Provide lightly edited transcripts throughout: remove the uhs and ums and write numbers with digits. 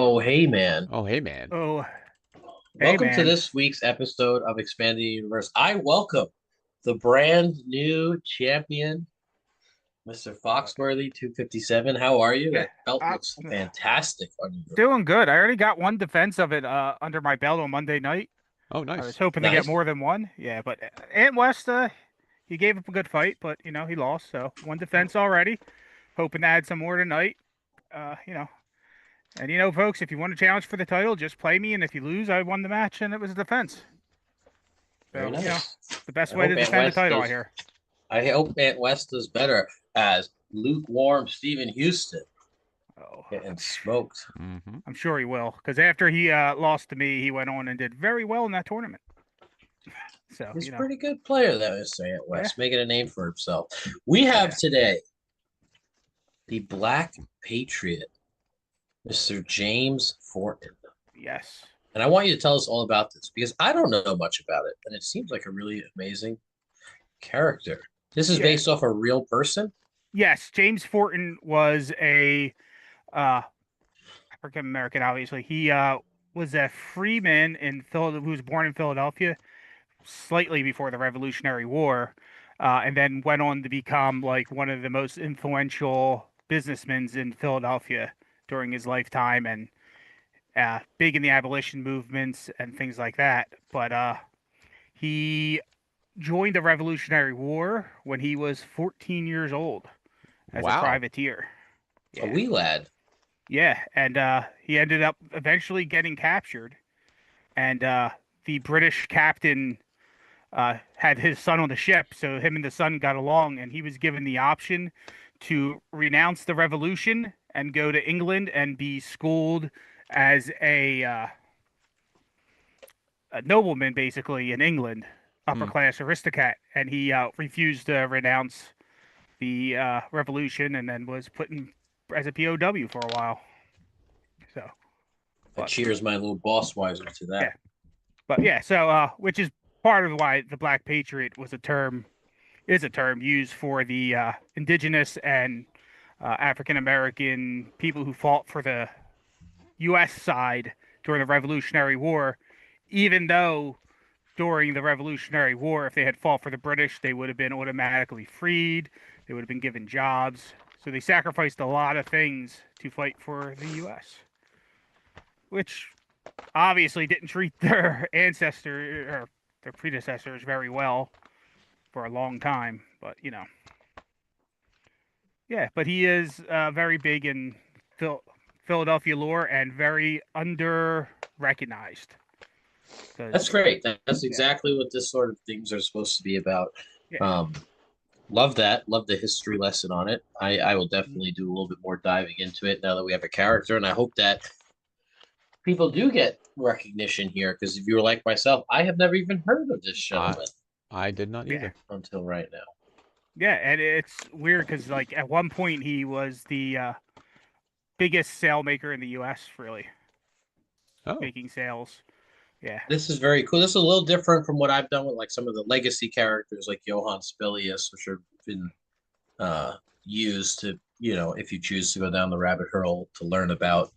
Oh, hey, man. Oh, hey, man. Oh, hey Welcome to man. this week's episode of Expanding the Universe. I welcome the brand new champion, Mr. Uh, Foxworthy 257. How are you? yeah, That belt I'm looks fantastic on you. doing good. I already got one defense of it under my belt on Monday night. Oh, I was nice. hoping to get Nice. more than one. Yeah, but Ant West, he gave up a good fight, but he lost. So one defense already. Hoping to add some more tonight. Uh, you know, and folks, if you want a challenge for the title, just play me, and if you lose, I won the match, and it was a defense. Very So nice. the best I way to hope Aunt defend the West title, I does. hear. I hope Aunt West does better as lukewarm Stephen Houston Oh, getting smoked. Hmm. I'm sure he will, because after he lost to me, he went on and did very well in that tournament. So He's a pretty good player, that Mr. Aunt yeah, West, making a name for himself. We oh have yeah, today the Black Patriot, Mr. James Fortin. yes. And I want you to tell us all about this because I don't know much about it. And it seems like a really amazing character. This is Yeah. based off a real person. Yes, James Fortin was a uh, African American. Obviously, he was a freeman in Philadelphia, who was born in Philadelphia, slightly before the Revolutionary War, and then went on to become like one of the most influential businessmen in Philadelphia during his lifetime, and big in the abolition movements and things like that. But he joined the Revolutionary War when he was 14 years old as a Wow. privateer. A Yeah. wee lad. Yeah, and he ended up eventually getting captured, and the British captain had his son on the ship, so him and the son got along, and he was given the option to renounce the revolution and go to England and be schooled as a nobleman, basically in England, upper Mm. class aristocrat, and he refused to renounce the revolution, and then was put in as a POW for a while. So, I but cheers my little boss wiser to yeah. that. But yeah, so which is part of why the Black Patriot was a term is a term used for the indigenous and African American people who fought for the U.S. side during the Revolutionary War, even though during the Revolutionary War, if they had fought for the British, they would have been automatically freed. They would have been given jobs. So they sacrificed a lot of things to fight for the U.S., which obviously didn't treat their ancestors or their predecessors very well for a long time. But yeah. But he is very big in Phil- Philadelphia lore and very under recognized That's because great. That's yeah, exactly what this sort of things are supposed to be about. yeah, Um, love that. Love the history lesson on it. I will mm, definitely do a little bit more diving into it now that we have a character. And I hope that people do get recognition here because if you were like myself, I have never even heard of this I gentleman I did not yeah, either. until right now. yeah. And it's weird because like at one point he was the biggest sail maker in the U.S. Really Oh. making sails. Yeah, This is very cool. This is a little different from what I've done with like some of the legacy characters like Johann Spilius, which have been used to, if you choose to go down the rabbit hole to learn about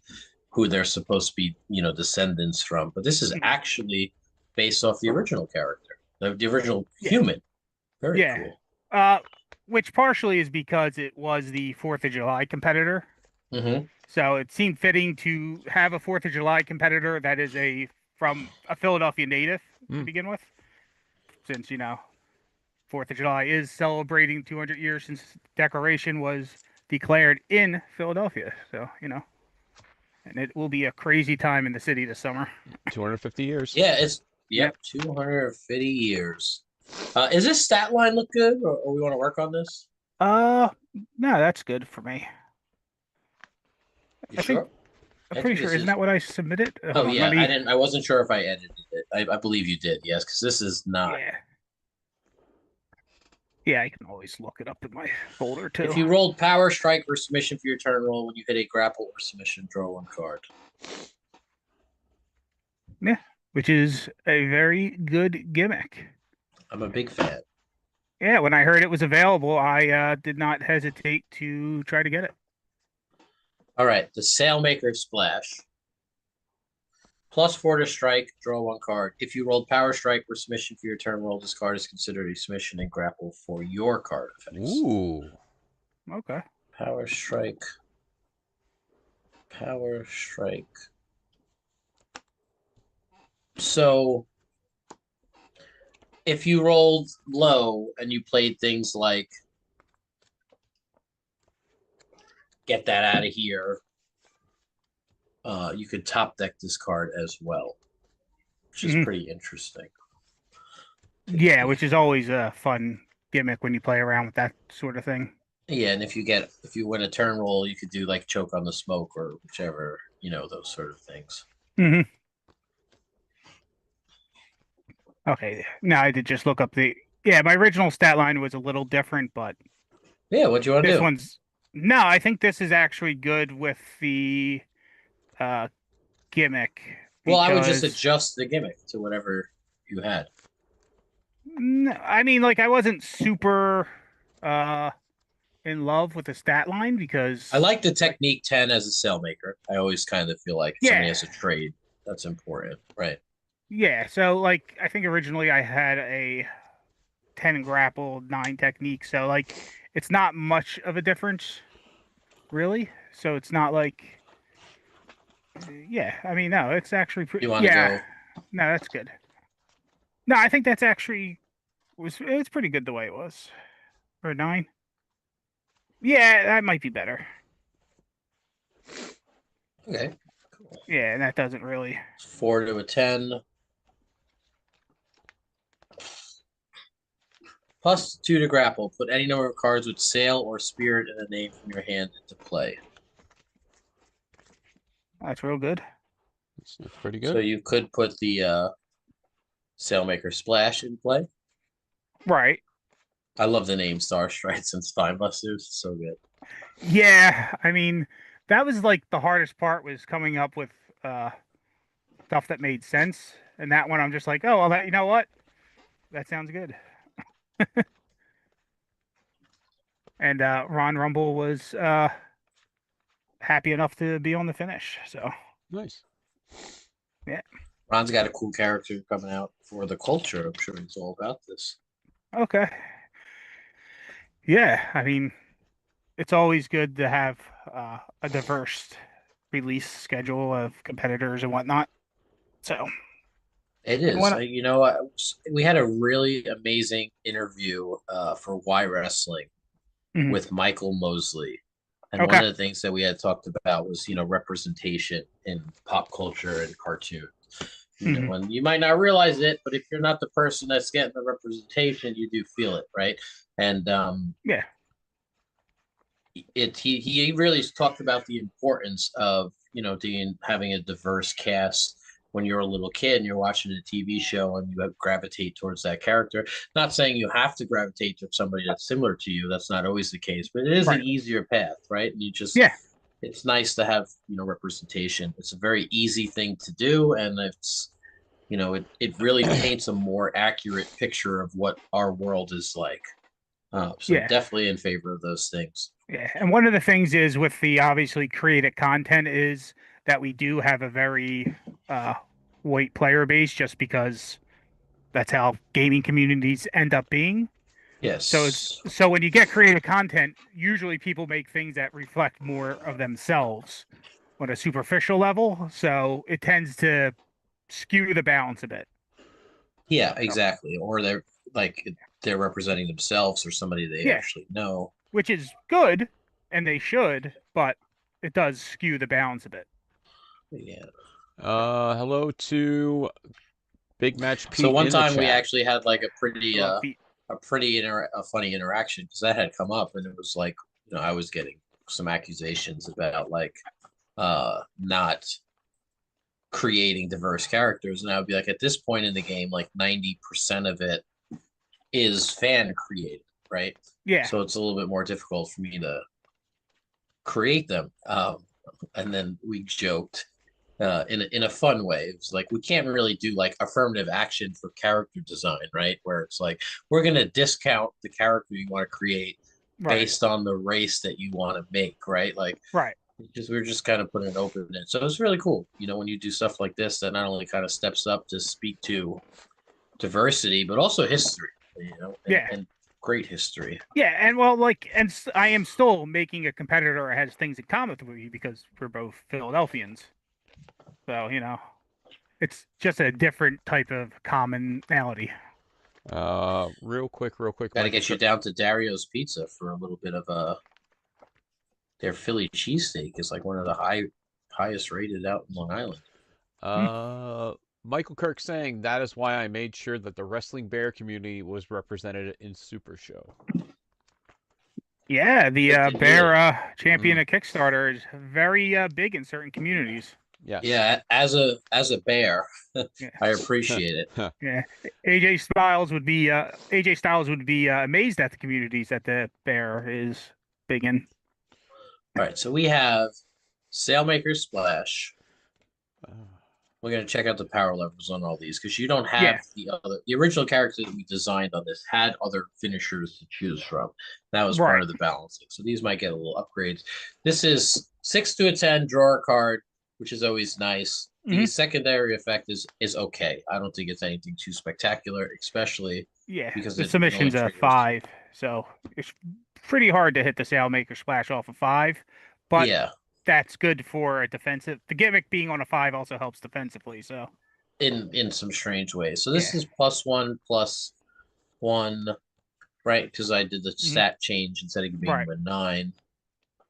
who they're supposed to be, descendants from. But this is mhm, actually based off the original character, the original yeah, human. Very yeah. cool. Uh, which partially is because it was the Fourth of July competitor. Mm-hmm. So it seemed fitting to have a Fourth of July competitor that is a from a Philadelphia native to Mm. begin with, since Fourth of July is celebrating 200 years since Declaration was declared in Philadelphia. So and it will be a crazy time in the city this summer. 250 years. Yeah, it's Yep. 250 years. Is this stat line look good, or we want to work on this? Uh, no, that's good for me. You I think sure? I'm I pretty think sure. this Isn't is. that what I submitted? Oh Hold on, let yeah, I me. didn't. I wasn't sure if I edited it. I believe you did. Yes, because this is not. Yeah, yeah. I can always look it up in my folder If too. you rolled power, strike, or submission for your turn roll, when you hit a grapple or submission, draw one card. Yeah, which is a very good gimmick. I'm a big fan. Yeah, when I heard it was available, I did not hesitate to try to get it. All right, the Sailmaker Splash. +4 to strike, draw one card. If you rolled Power Strike or Submission for your turn, roll this card is considered a submission and grapple for your card effects. Ooh. Okay. Power Strike. Power Strike. So if you rolled low and you played things like get that out of here, you could top deck this card as well, which is pretty interesting. Yeah, which is always a fun gimmick when you play around with that sort of thing. Yeah, and if you win a turn roll, you could do like choke on the smoke or whichever, those sort of things. Mm-hmm. Okay, now I did just look up my original stat line was a little different, but Yeah, what do you want to this do? no, I think this is actually good with the gimmick. Well, I would just adjust the gimmick to whatever you had. No, I mean, like I wasn't super in love with the stat line because I like the technique 10 as a sailmaker. I always kind of feel like if somebody has a trade, that's important, right? Yeah, so like I think originally I had a 10 grapple, 9 technique, so like it's not much of a difference, really. So it's not like, I mean, no, it's actually pretty. You want to go? No, that's good. No, I think that's actually it's pretty good the way it was for 9. Yeah, that might be better. Okay, cool. Yeah, and that doesn't really. 4 to a 10. +2 to grapple. Put any number of cards with sail or spirit in a name from your hand into play. That's real good. That's pretty good. So you could put the Sailmaker Splash in play. Right. I love the name Star Strides and Spine Busters. So good. Yeah, I mean, that was like the hardest part was coming up with stuff that made sense. And that one I'm just like, oh, well, you know what? That sounds good. And Ron Rumble was happy enough to be on the finish. So nice. Yeah. Ron's got a cool character coming out for the culture. I'm sure he's all about this. Okay. Yeah, I mean, it's always good to have a diverse release schedule of competitors and whatnot. So it is. We had a really amazing interview for Why Wrestling with Michael Mosley. And one of the things that we had talked about was, representation in pop culture and cartoon. And you might not realize it, but if you're not the person that's getting the representation, you do feel it, right? And he really talked about the importance of having a diverse cast when you're a little kid and you're watching a TV show and you gravitate towards that character. Not saying you have to gravitate to somebody that's similar to you. That's not always the case, but it is an easier path, right? And you just it's nice to have representation. It's a very easy thing to do, and it's it really paints a more accurate picture of what our world is like. So definitely in favor of those things. Yeah, and one of the things is with the obviously created content is that we do have a very white player base, just because that's how gaming communities end up being. Yes. So when you get creative content, usually people make things that reflect more of themselves on a superficial level. So it tends to skew the balance a bit. Yeah, exactly. Or they're representing themselves or somebody they actually know. Which is good, and they should, but it does skew the balance a bit. Yeah. Hello to Big Match Pete. So one time we actually had like a funny interaction because that had come up, and it was like I was getting some accusations about like not creating diverse characters, and I would be like, at this point in the game, like 90% of it is fan created, right? Yeah. So it's a little bit more difficult for me to create them. And then we joked in a fun way. It was like, we can't really do like affirmative action for character design, right? Where it's like, we're going to discount the character you want to create based on the race that you want to make, right? Like, we're just kind of putting it open in. So it's really cool, when you do stuff like this that not only kind of steps up to speak to diversity, but also history, Yeah. and great history. Yeah, and well, I am still making a competitor that has things in common with you because we're both Philadelphians. So, it's just a different type of commonality. Real quick, Got to Michael get you down to Dario's Pizza for a little bit of their Philly cheesesteak is like one of the highest rated out in Long Island. Michael Kirk saying that is why I made sure that the Wrestling Bear community was represented in Super Show. Yeah, the Good to Bear hear. champion at Kickstarter is very big in certain communities. Yes. Yeah, as a bear, Yeah. I appreciate it. Yeah, AJ Styles would be amazed at the communities that the Bear is big in. All right, so we have Sailmaker Splash. Uh, We're gonna check out the power levels on all these because you don't Yeah. have the original character that we designed on this had other finishers to choose from. That was part Right. of the balancing. So these might get a little upgrades. This is 6 to a 10 drawer card, which is always nice. The secondary effect is okay. I don't think it's anything too spectacular, especially Yeah, because the it only submission's a triggers. 5, so it's pretty hard to hit the Sailmaker Splash off a 5, but Yeah, that's good for a defensive. The gimmick being on a 5 also helps defensively, so in some strange ways. So this yeah. is +1/+1, right? Because I did the Mhm. stat change instead of being Right. a 9.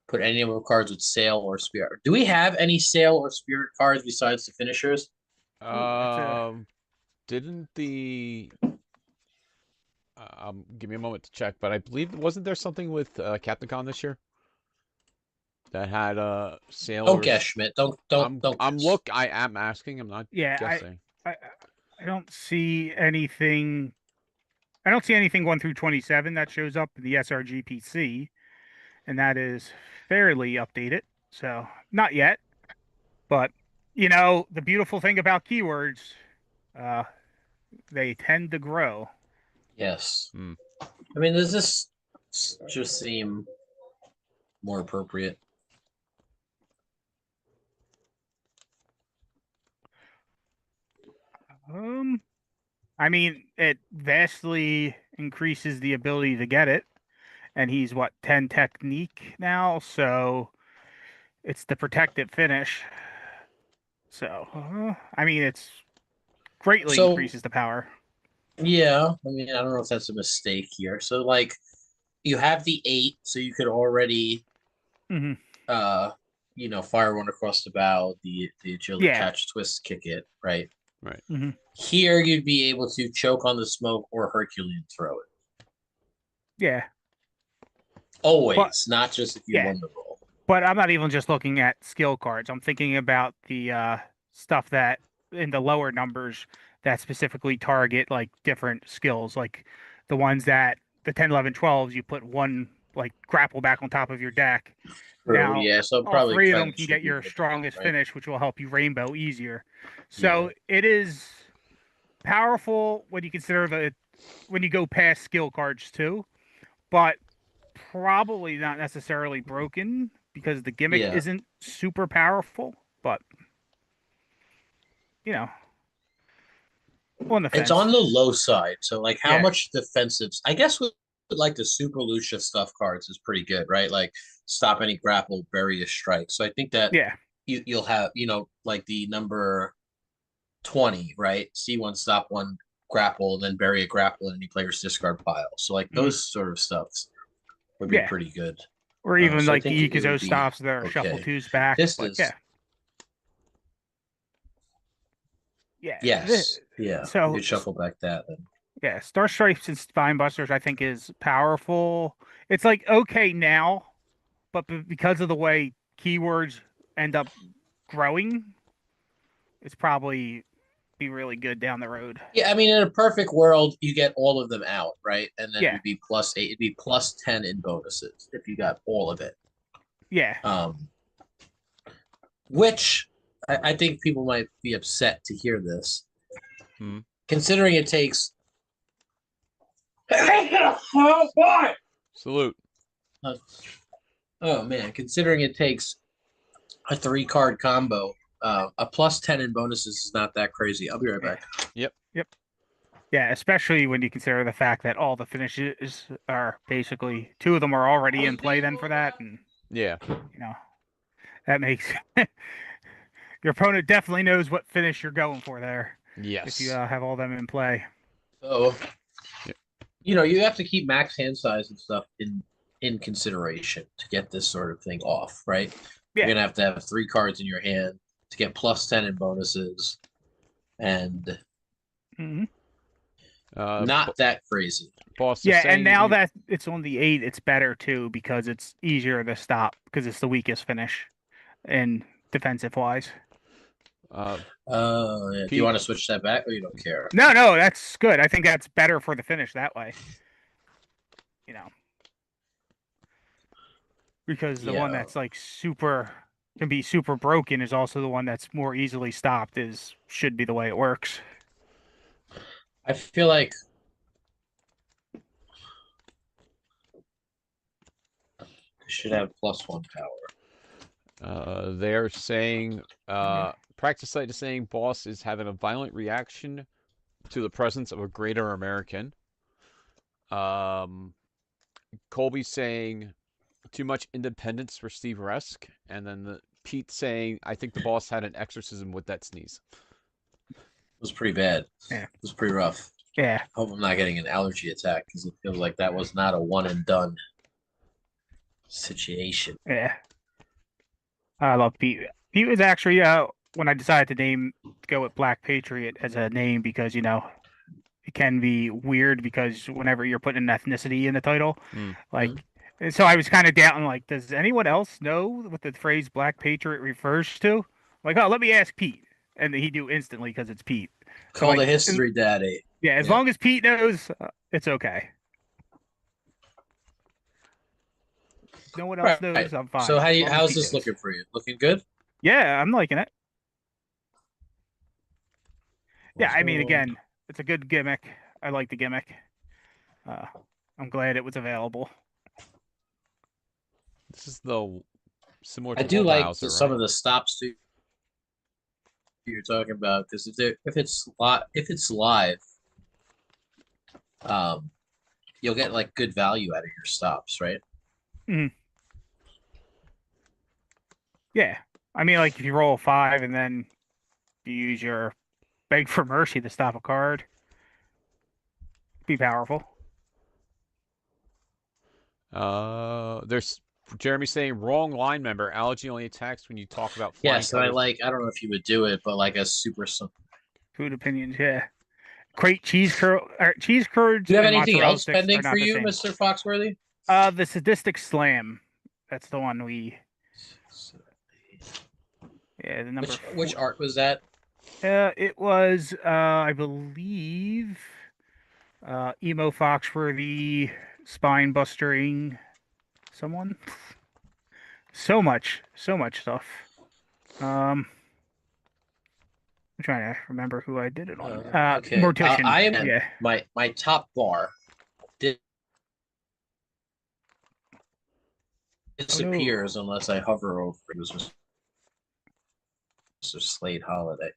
Put any number of cards with sail or spirit. Do we have any sail or spirit cards besides the finishers? Didn't give me a moment to check, but I believe wasn't there something with Captain Con this year that had sailors? Don't guess, Schmidt. Don't guess. I am asking. I'm not Yeah, guessing. I don't see anything. I don't see anything 1 through 27 that shows up in the SRGPC, and that is fairly updated. So not yet, but the beautiful thing about keywords, uh, they tend to grow. Yes. Hmm. I mean, does this just seem more appropriate? I mean, it vastly increases the ability to get it, and he's what 10 technique now, so it's the protected finish. So, I mean, it's greatly So increases the power. yeah, I mean, I don't know if that's a mistake here. So like, you have the 8, so you could already Hmm. fire one across the bow, the agility Yeah. catch, twist, kick it, right? Right. Hmm. Here you'd be able to choke on the smoke or Herculean throw it. Yeah. Always, not just if you yeah. won the roll. But I'm not even just looking at skill cards. I'm thinking about the stuff that in the lower numbers that specifically target like different skills, like the ones that the 10, 11, 12s, you put one like grapple back on top of your deck. True, Now, yeah. So all probably 3 of kind them of can should get be your limited, strongest right? finish, which will help you rainbow easier. So it is powerful when you consider when you go past skill cards too, but probably not necessarily broken because the gimmick Yeah. isn't super powerful. But you know, on the It's fence. on the low side. So like how Yeah. much defensives? I guess with like the Super Lucia stuff cards is pretty good, right? Like stop any grapple, bury a strike. So I think that Yeah. you'll have, like the number 20, right? C1 stop one grapple, then bury a grapple in any player's discard pile. So like those sort of stuffs would be Yeah. pretty good. Or even So I like think the it would Ikuzo be stops their shuffle okay. twos back. This But is yeah. yes, yeah. You So could shuffle back that. Then. yeah, Star Stripes and Spinebusters I think is powerful. It's like okay now, but because of the way keywords end up growing, it's probably be really good down the road. Yeah, I mean, in a perfect world, you get all of them out, right? And then Yeah. it'd be +8. It'd be +10 in bonuses if you got all of it. Yeah. Which I think people might be upset to hear this, Hmm. considering it takes. Oh boy! Salute. Oh man, considering it takes a 3-card combo. A +10 in bonuses is not that crazy. I'll be right back. Yep. Yep. Yeah, especially when you consider the fact that all the finishes are basically two of them are already in play then for that, and Yeah. you know that makes your opponent definitely knows what finish you're going for there if you Yes. have all them in play. So, Yep. you have to keep max hand size and stuff in consideration to get this sort of thing off, right? You're Yeah. gonna have to have 3 cards in your hand to get +10 in bonuses, and Hmm. not that crazy. Boss is Yeah, and saying now you. that it's on the 8, it's better too because it's easier to stop because it's the weakest finish in defensive wise. Uh, Yeah. Do you Pete. want to switch that back, or you don't care? No, no, that's good. I think that's better for the finish that way. You know, because the one Yeah. that's like super can be super broken is also the one that's more easily stopped is should be the way it works. I feel like it should have +1 power. They're saying. Practice site is saying boss is having a violent reaction to the presence of a greater American. Um, Colby's saying too much independence for Steve Resk, and then Pete saying I think the boss had an exorcism with that sneeze. It was pretty bad. Yeah. It was pretty rough. Yeah. Hope I'm not getting an allergy attack because it feels like that was not a one and done situation. Yeah. I love Pete. Pete was actually when I decided to go with Black Patriot as a name because it can be weird because whenever you're putting an ethnicity in the title, Hmm. like so I was kind of doubting like, does anyone else know what the phrase Black Patriot refers to? Like, oh, let me ask Pete, and he knew instantly because it's Pete. So Call the like, history daddy. yeah, as Yeah. long as Pete knows, it's okay. No one else Right. knows, I'm So fine. As long as how's Pete this knows. looking for you? Looking good? Yeah, I'm liking it. Yeah, I mean, Also, again, it's a good gimmick. I like the gimmick. Uh, I'm glad it was available. This is the similar I to do like Wallbowser, some right? of the stops too you're talking about because if it's live, um, you'll get like good value out of your stops, right? Mhm. Yeah, I mean, like if you roll a 5 and then you use your beg for mercy to stop a card, be powerful. There's Jeremy saying wrong line member. Allergy only attacks when you talk about flying Yes, and colors. I don't know if you would do it, but like a super. Food opinions, yeah. Crate cheese curds Do you have and anything mozzarella else sticks are pending for not the you, same. Mr. Foxworthy? The sadistic slam. That's the one yeah, the number Which 4. art was that? It was I believe Emo Foxworthy spine bustering someone. So much stuff. I'm trying to remember who I did it on. Okay. Mortician. I am Yeah. my top bar Oh no. disappears unless I hover over it. It was Mr. Slade Holiday.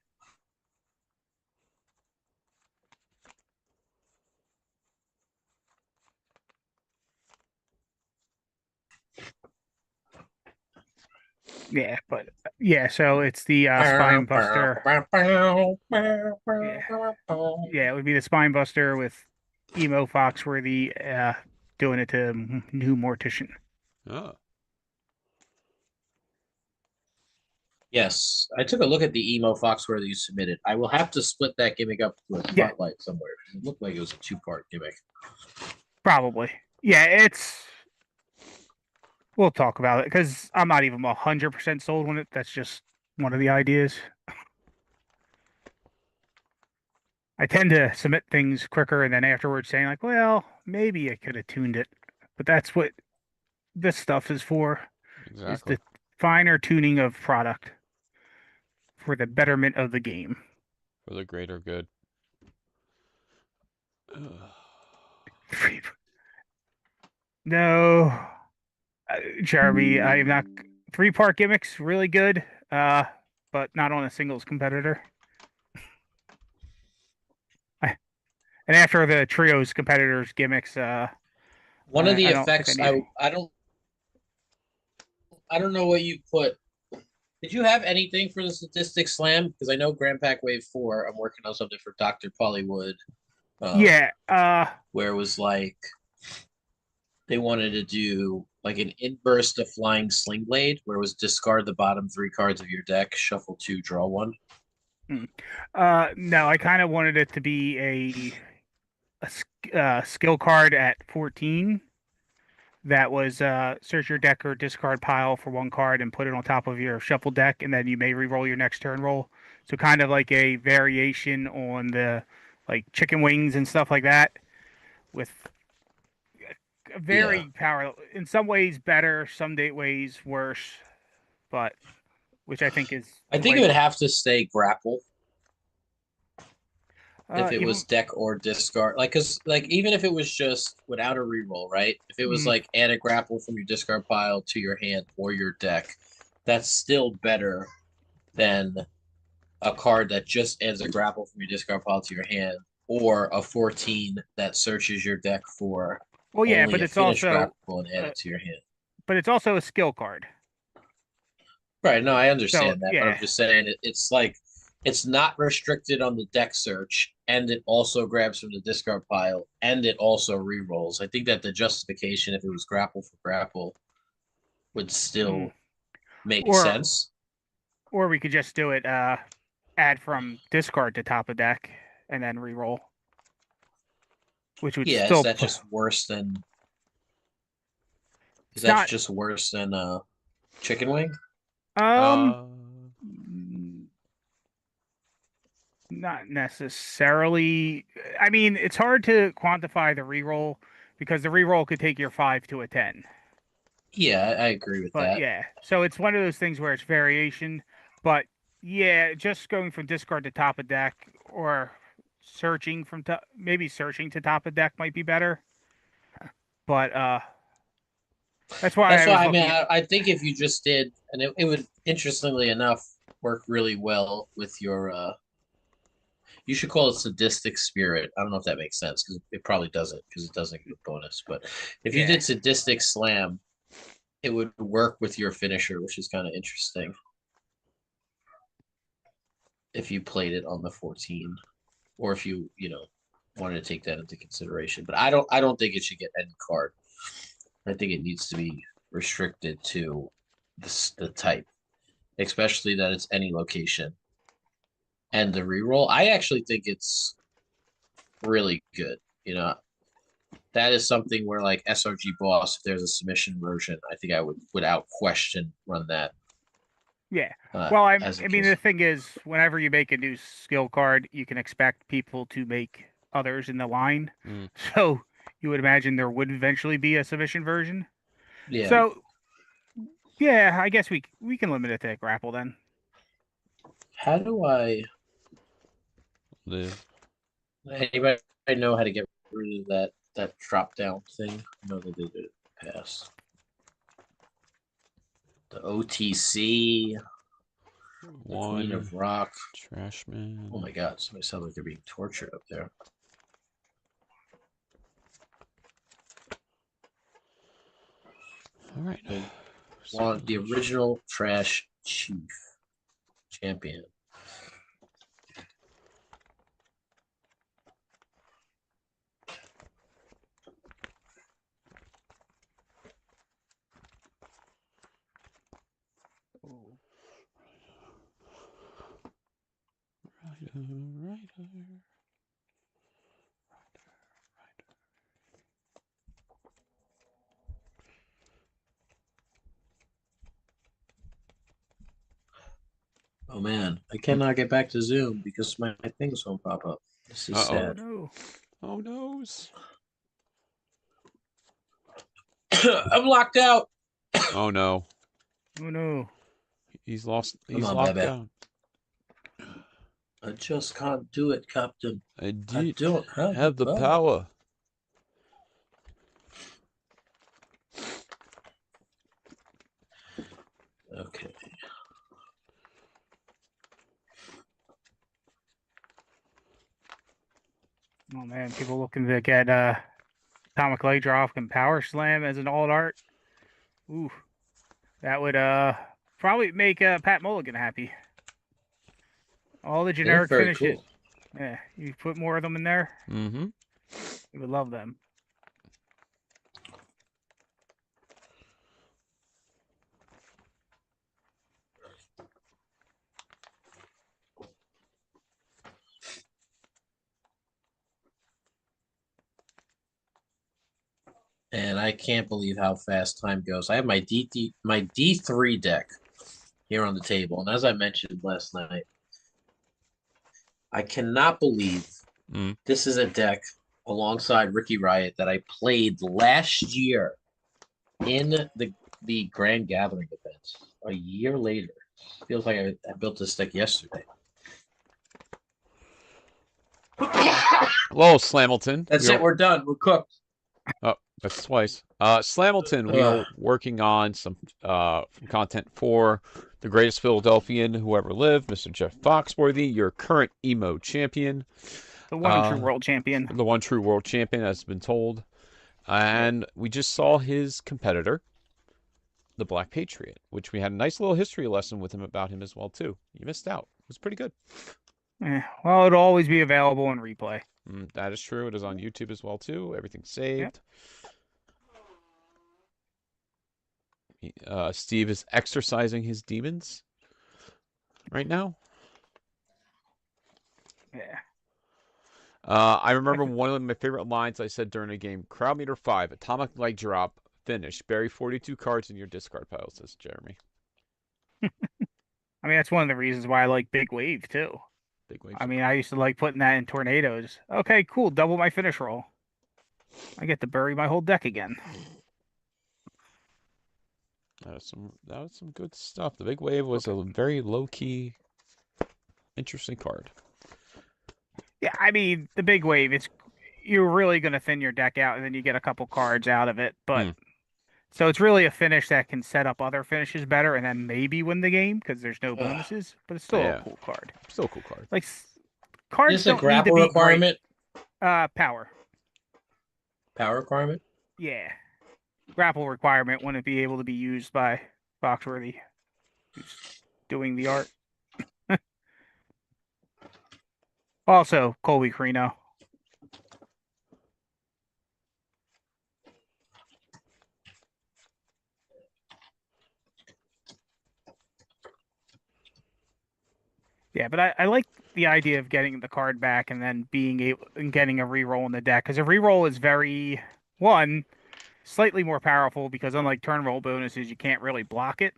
Yeah, but yeah, so it's the spine buster. Yeah. Yeah, it would be the spine buster with Emo Foxworthy doing it to new Mortician. Oh. Yes, I took a look at the emo Foxworthy you submitted. I will have to split that gimmick up to a Yeah, spotlight somewhere. It looked like it was a 2-part gimmick. probably. Yeah, it's we'll talk about it because I'm not even 100% sold on it. That's just one of the ideas. I tend to submit things quicker and then afterwards saying like, well, maybe I could have tuned it. But that's what this stuff is for, is Exactly. the finer tuning of product for the betterment of the game. For the greater good. No, Jeremy, I'm not 3-part gimmicks really good, but not on a singles competitor. And after the trios competitors gimmicks, One of the I don't think I effects need. I don't know what you put. Did you have anything for the statistic slam? Because I know Grand Pack Wave 4, I'm working on something for Dr. Pollywood. Yeah. Where it was like they wanted to do like an inburst of flying sling blade, where it was discard the bottom 3 cards of your deck, shuffle 2, draw 1. No, I kind of wanted it to be a skill card at 14 that was search your deck or discard pile for 1 card and put it on top of your shuffle deck, and then you may re-roll your next turn roll. So kind of like a variation on the like chicken wings and stuff like that, with a very power. In some ways better, some ways worse, but which I think is I the think it right. would have to stay grapple if it was Even deck or discard. Like, cause like even if it was just without a reroll, right? If it was mm, like add a grapple from your discard pile to your hand or your deck, that's still better than a card that just adds a grapple from your discard pile to your hand, or a 14 that searches your deck for well, yeah, only but a it's finished also grapple and add uh, it to your hand. a skill card. Right, no, I So understand that, but I'm yeah, just saying it's like it's not restricted on the deck search, and it also grabs from the discard pile, and it also re-rolls. I think that the justification, if it was grapple for grapple, would mm, still make or sense. we could just do it. Add from discard to top of deck and then re-roll, which would Yeah, is still. that just worse than? Is It's that not. just worse than chicken wing? Um. Uh, Not necessarily. I mean, it's hard to quantify the reroll because the reroll could take your 5 to a 10. Yeah, I agree with But that. yeah, so it's one of those things where it's variation. But yeah, just going from discard to top of deck or searching from maybe searching to top of deck might be better. But that's why That's I why was I mean looking at. I think if you just did, and it would interestingly enough work really well with your you should call it sadistic spirit. I don't know if that makes sense because it probably doesn't because it doesn't give a bonus. But if you Yeah. did sadistic slam, it would work with your finisher, which is kind of interesting. If you played it on the 14, or if you know wanted to take that into consideration. But I don't think it should get any card. I think it needs to be restricted to the type, especially that it's any location. And the reroll, I actually think it's really good. You know, that is something where like SRG Boss, if there's a submission version, I think I would without question run that Yeah. Well, as a I mean, the case. thing is, whenever you make a new skill card, you can expect people to make others in the line. mm. So you would imagine there would eventually be a submission version. Yeah. So yeah, I guess we can limit it to grapple then. How do I Live. anybody know how to get rid of that drop down thing? I know they did it past. The OTC, the Queen One. of Rock. Trashman. Oh my god, somebody sounds like they're being tortured up there. All right. I want the original Trash Chief champion. Rider. Oh man, I cannot get back to Zoom because my things won't pop up. This is Uh-oh. Oh sad. no. Oh noes. I'm locked out. Oh no. Oh no. He's lost. Come He's on, locked baby. down. I just can't do it, Captain. I I did don't have the power. Okay. Oh man, people looking to get Atomic Leg Drop and Power Slam as an alt art. Ooh, that would probably make Pat Mulligan happy. All the They look generic very finishes. cool. Yeah, you put more of them in there, Mm-hmm. you would love them. And I can't believe how fast time goes. I have my D3 deck here on the table, and as I mentioned last night, I cannot believe Mm. this is a deck alongside Ricky Riot that I played last year in the Grand Gathering event. A year later, feels like I built this deck yesterday. Hello, Slamilton. That's it. We're done. We're cooked. Oh, that's twice. Slamilton, we are working on some content for the greatest Philadelphian who ever lived, Mr. Jeff Foxworthy, your current emo champion. The one true world champion. The one true world champion, as has been told. And we just saw his competitor, the Black Patriot, which we had a nice little history lesson with him about him as well, too. You missed out. It was pretty good. Well, it'll always be available in replay. That is true. It is on YouTube as well, too. Everything's saved. Yep. Steve is exercising his demons right now. Yeah. I remember one of my favorite lines I said during a game. Crowd meter 5, atomic leg drop, finish. Bury 42 cards in your discard pile, says Jeremy. I mean, that's one of the reasons why I like Big Wave, too. Big Wave. I mean, I used to like putting that in tornadoes. Okay, cool. Double my finish roll. I get to bury my whole deck again. That was some good stuff. The Big Wave was a very low-key, interesting card. Yeah, I mean, the Big Wave, you're really going to thin your deck out, and then you get a couple cards out of it. But so it's really a finish that can set up other finishes better, and then maybe win the game because there's no bonuses. But it's still a cool card. Still a cool card. Like cards Is this a don't need to grapple be requirement? great. Power. Power requirement? Yeah. Grapple requirement wouldn't be able to be used by Foxworthy, who's doing the art. Also, Colby Carino. Yeah, but I like the idea of getting the card back and then being able and getting a reroll in the deck because a reroll is very slightly more powerful because unlike turn roll bonuses, you can't really block it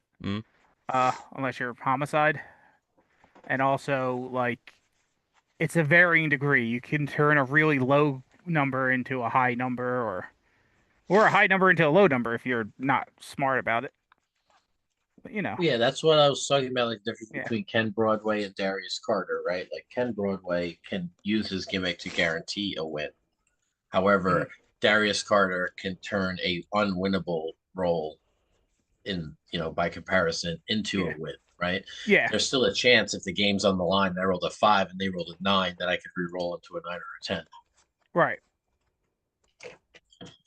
unless you're homicide, and also like it's a varying degree. You can turn a really low number into a high number, or a high number into a low number if you're not smart about it. But, Yeah, that's what I was talking about, like the difference between Ken Broadway and Darius Carter, right? Like Ken Broadway can use his gimmick to guarantee a win. However, Darius Carter can turn a unwinnable roll by comparison into a win, right? Yeah. There's still a chance if the game's on the line and I rolled a 5 and they rolled a 9 that I could re-roll into a 9 or a 10. Right.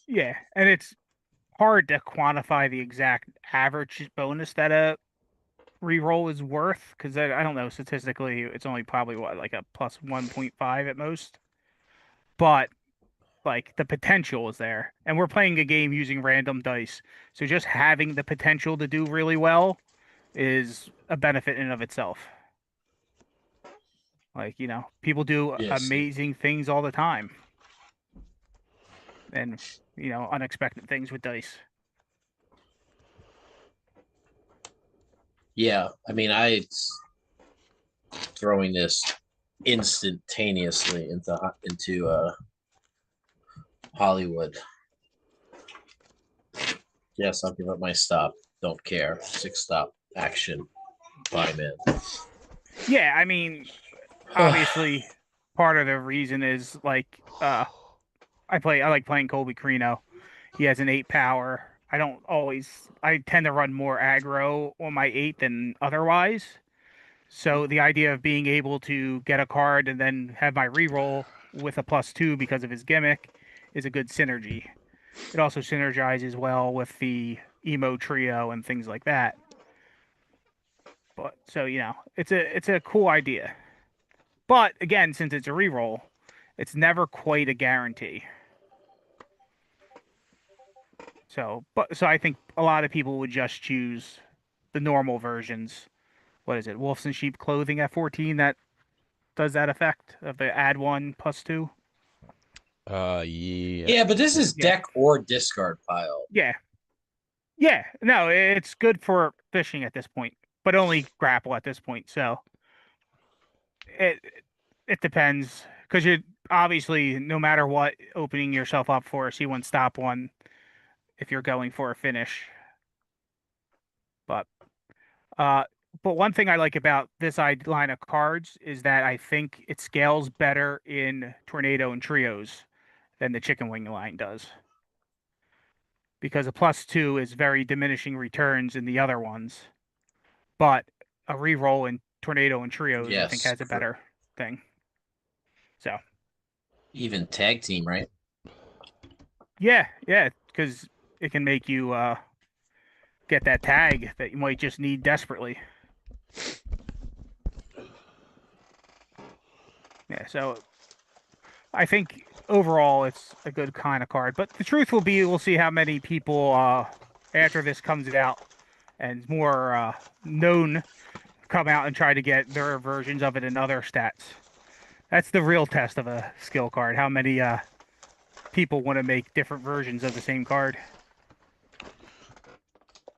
Yeah, and it's hard to quantify the exact average bonus that a reroll is worth because I don't know, statistically it's only probably like a plus 1.5 at most, but like the potential is there, and we're playing a game using random dice, so just having the potential to do really well is a benefit in and of itself. Like, people do amazing things all the time, and unexpected things with dice. Yeah, I mean, I throwing this instantaneously into Hollywood. Yes, I'll give up my stop. Don't care. 6-stop action. Bye, man. Yeah, I mean, obviously, part of the reason is like I like playing Colby Carino. He has an 8 power. I don't always. I tend to run more aggro on my 8 than otherwise. So the idea of being able to get a card and then have my reroll with a +2 because of his gimmick is a good synergy. It also synergizes well with the emo trio and things like that. But so it's a cool idea. But again, since it's a reroll, it's never quite a guarantee. So I think a lot of people would just choose the normal versions. What is it? Wolves and Sheep Clothing at 14 that does that effect of the add 1 +2. Yeah. Yeah, but this is Yeah. deck or discard pile. Yeah. Yeah. No, it's good for fishing at this point, but only grapple at this point. So it it depends because you're obviously no matter what opening yourself up for a C1 stop one if you're going for a finish. But uh but one thing I like about this line of cards is that I think it scales better in Tornado and Trios than the Chicken Wing line does. Because a +2 is very diminishing returns in the other ones. But a reroll in Tornado and Trios, I think, Yes, has a better thing. So, even tag team, right? yeah, because it can make you get that tag that you might just need desperately. Yeah, so I think overall it's a good kind of card. But the truth will be, we'll see how many people after this comes out and more known come out and try to get their versions of it in other stats. That's the real test of a skill card. How many people want to make different versions of the same card?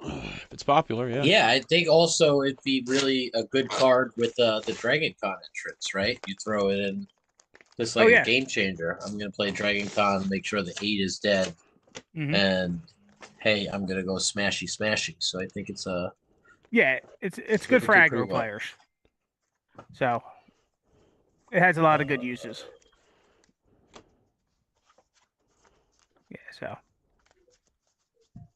If it's popular, yeah. Yeah, I think also it'd be really a good card with the Dragon Con entrance, right? You throw it in just like Oh, a yeah. game changer. I'm gonna play Dragon Con, make sure the 8 is dead, Hmm. and hey, I'm gonna go smashy smashy. So I think it's a Yeah, it's it good would for do aggro pretty well. players. So it has a lot of good uses. Yeah, so.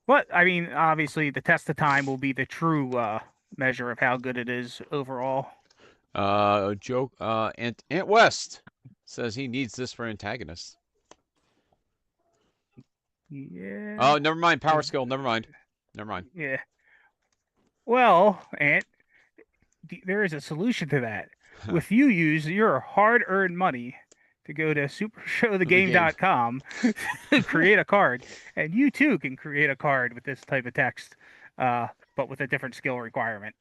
But I mean, obviously, the test of time will be the true measure of how good it is overall. Joke. Ant West says he needs this for antagonists. Yeah. Oh, never mind. Power skill. Never mind. Never mind. Yeah. Well, Ant, there is a solution to that. If you use your hard-earned money to go to supershowthegame.com to create a card, and you too can create a card with this type of text, but with a different skill requirement.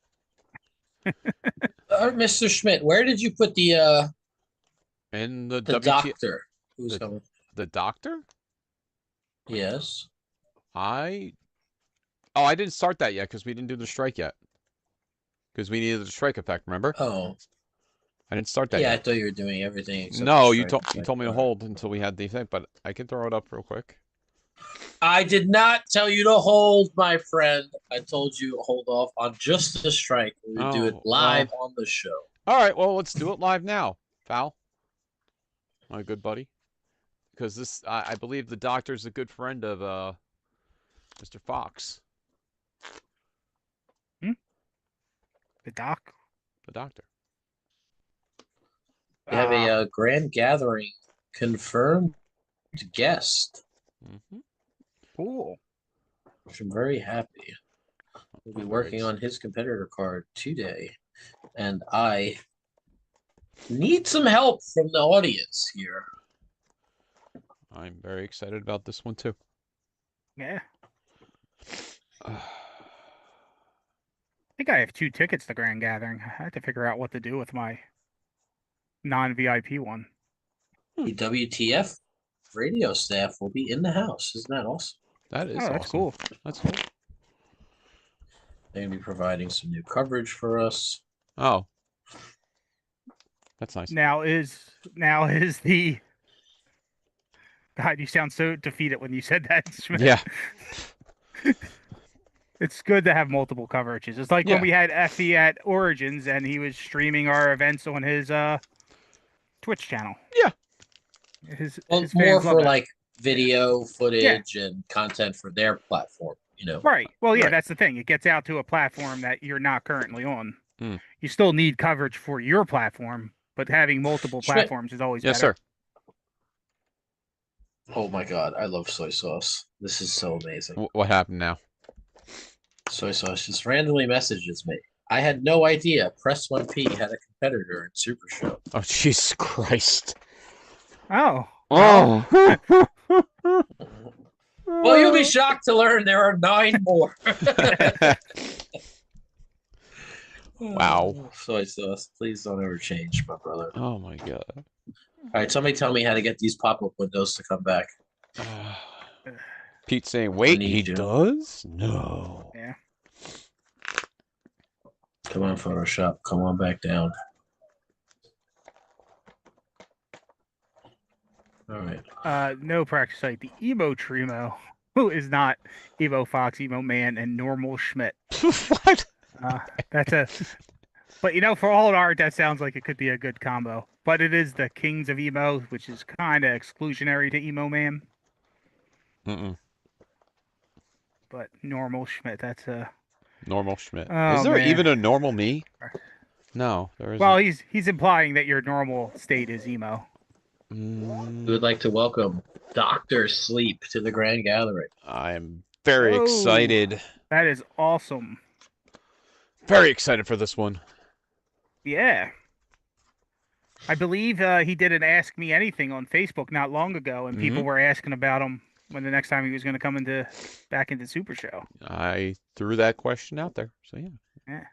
Mr. Schmidt, where did you put And the the WT doctor? Who's the, coming? the doctor? Yes. I didn't start that yet because we didn't do the strike yet. Because we needed the strike effect, remember? Oh, I didn't start that yeah. I yet. thought you were doing everything except No, the you strike told me to effect. hold until we had the thing, but I can throw it up real quick. I did not tell you to hold, my friend. I told you hold off on just the strike. We would do it Oh, live well. on the show. All right, well, let's do it live now, Val. My good buddy. Because this, I believe the doctor's a good friend of Mr. Fox. The doc. The doctor. We have a grand gathering confirmed guest, Mm-hmm. Cool. which I'm very happy. We'll be working on his competitor card today, and I need some help from the audience here. I'm very excited about this one, too. Yeah. I think I have 2 tickets to Grand Gathering. I have to figure out what to do with my non-VIP one. The WTF radio staff will be in the house. Isn't that awesome? That is Oh, that's awesome. cool. That's cool. They're going to be providing some new coverage for us. Oh. That's nice. Now is the God, you sound so defeated when you said that, Schmidt. Yeah. It's good to have multiple coverages. It's like Yeah. when we had Effie at Origins and he was streaming our events on his Twitch channel. Yeah. His Well, fans more love for that. like video footage and content for their platform. you know. Right. Well, yeah, Right. that's the thing. It gets out to a platform that you're not currently on. Hmm. You still need coverage for your platform, but having multiple Schmidt. platforms is always Yes, better. sir. Oh my God, I love soy sauce. This is so amazing. What happened now? Soy sauce just randomly messages me. I had no idea Press 1P had a competitor in Super Show. Oh, Jesus Christ. Oh. Well, Oh. Well, you'll be shocked to learn there are 9 more. Wow. Soy sauce, please don't ever change, my brother. Oh my God. All right, somebody tell me how to get these pop-up windows to come back. Pete saying, I wait, he need you. does? No. yeah. Come on, Photoshop. Come on back down. All right. No practice site. The Emo Trimo, who is not Evo Fox, Emo Man, and Normal Schmidt. What? That's a. But for all the art, that sounds like it could be a good combo. But it is the Kings of Emo, which is kind of exclusionary to Emo Man. Mm-mm. But Normal Schmidt, that's a. Normal Schmidt. Oh Is there man. even a normal me? No, there isn't. Well, he's implying that your normal state is emo. We would like to welcome Dr. Sleep to the Grand Gathering. I'm very Oh. excited. That is awesome. Very excited for this one. Yeah. I believe he did an Ask Me Anything on Facebook not long ago, and people were asking about him when the next time he was going to come back into Super Show. I threw that question out there, so yeah. Yeah.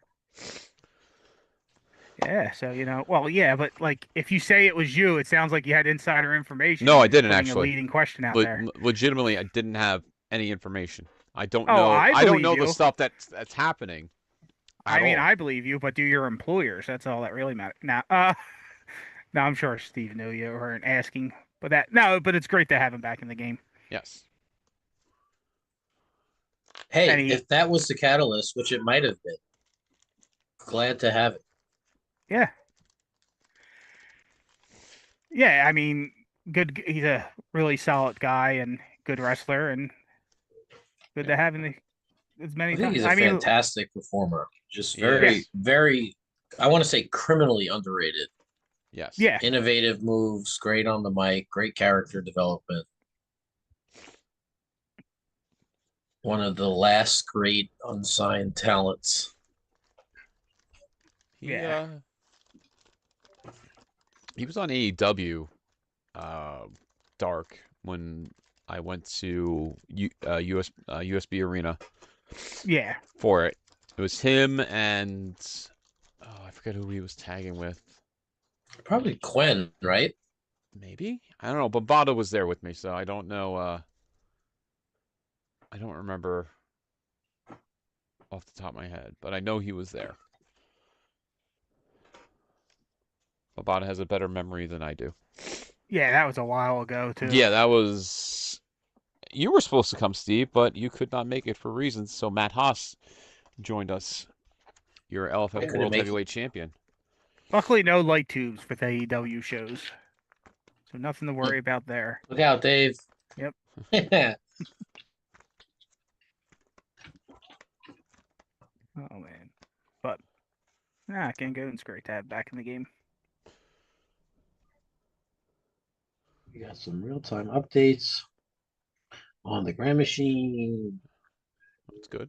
Yeah, so well, yeah, but like if you say it was you, it sounds like you had insider information. No, I You're just didn't putting actually. A leading question out there. Legitimately, I didn't have any information. I don't Oh, know. I I don't believe know the you. stuff that's happening. I mean, all. I believe you, but do your employers? That's all that really matters. Now, no, I'm sure Steve knew you weren't asking, but it's great to have him back in the game. Yes. Hey, if that was the catalyst, which it might have been, glad to have it. Yeah. Yeah, I mean, good. He's a really solid guy and good wrestler, and good to have him as many I think times. he's a fantastic performer. Just very, very, I want to say criminally underrated. Yes. Yeah. Innovative moves, great on the mic, great character development. One of the last great unsigned talents. Yeah. He was on AEW Dark when I went to USB Arena. Yeah. For it. It was him and I forget who he was tagging with. Probably Quinn, right? Maybe? I don't know. Bavada was there with me, so I don't know. I don't remember off the top of my head, but I know he was there. Bavada has a better memory than I do. Yeah, that was a while ago, too. Yeah, that was... You were supposed to come, Steve, but you could not make it for reasons, so Matt Haas joined us. Your LFF World Heavyweight Champion. Luckily, no light tubes with AEW shows. So nothing to worry about there. Look out, Dave. Yep. Oh, man. But, Ken Goden's great to have back in the game. We got some real-time updates on the Grand Machine. That's good.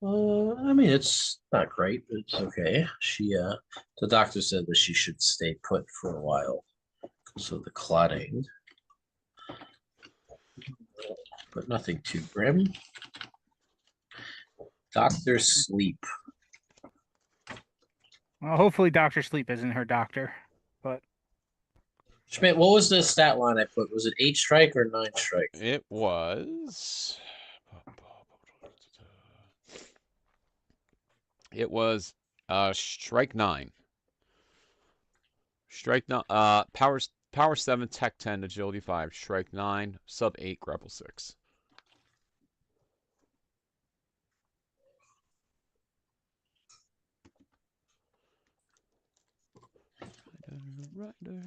I mean, it's not great, but it's okay. The doctor said that she should stay put for a while because of the clotting, but nothing too grim. Dr. Sleep. Well, hopefully Dr. Sleep isn't her doctor, but... Schmidt, what was the stat line I put? Was it 8 strike or 9 strike? It was... It was strike 9. Strike 9. Power 7, Tech 10, Agility 5. Strike 9, Sub 8, Grapple 6. Rider.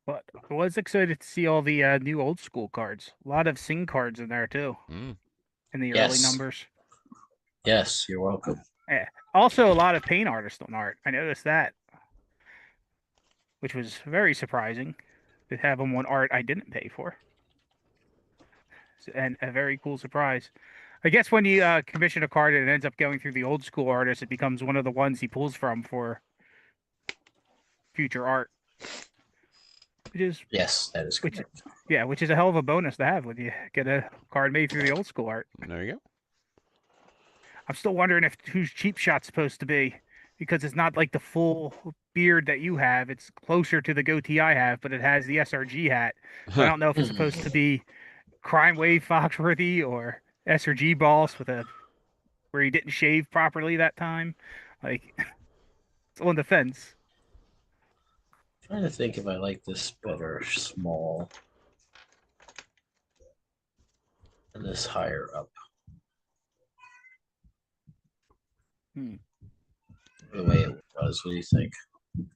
But I was excited to see all the new old school cards. A lot of Sing cards in there too, Mm. in the early Yes. numbers. Yes, you're welcome. Yeah. Also, a lot of paint artist on art. I noticed that, which was very surprising to have them on art I didn't pay for, and a very cool surprise. I guess when you commission a card and it ends up going through the old school artist, it becomes one of the ones he pulls from for future art, which is Yes, that is which correct. yeah, which is a hell of a bonus to have when you get a card made through the old school art. There you go. I'm still wondering if who's Cheap Shot's supposed to be, because it's not like the full beard that you have. It's closer to the goatee I have, but it has the SRG hat. So I don't know if it's supposed to be Crime Wave Foxworthy or SRG Boss with a where he didn't shave properly that time. Like it's on the fence. Trying to think if I like this better small and this higher up. Hmm. The way it was. What do you think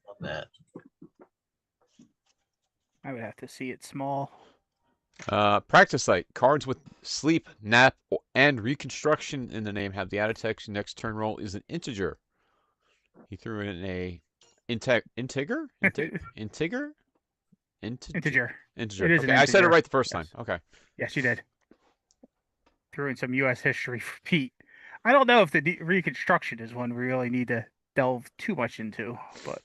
on that? I would have to see it small. Practice site. Cards with sleep, nap, and reconstruction in the name have the added text. Next turn roll is an integer. He threw in a integer? Integer? Integer. Integer. It is an Okay, I said it integer. right the first time. Yes. Okay. Yes, you did. Threw in some U.S. history for Pete. I don't know if the reconstruction is one we really need to delve too much into, but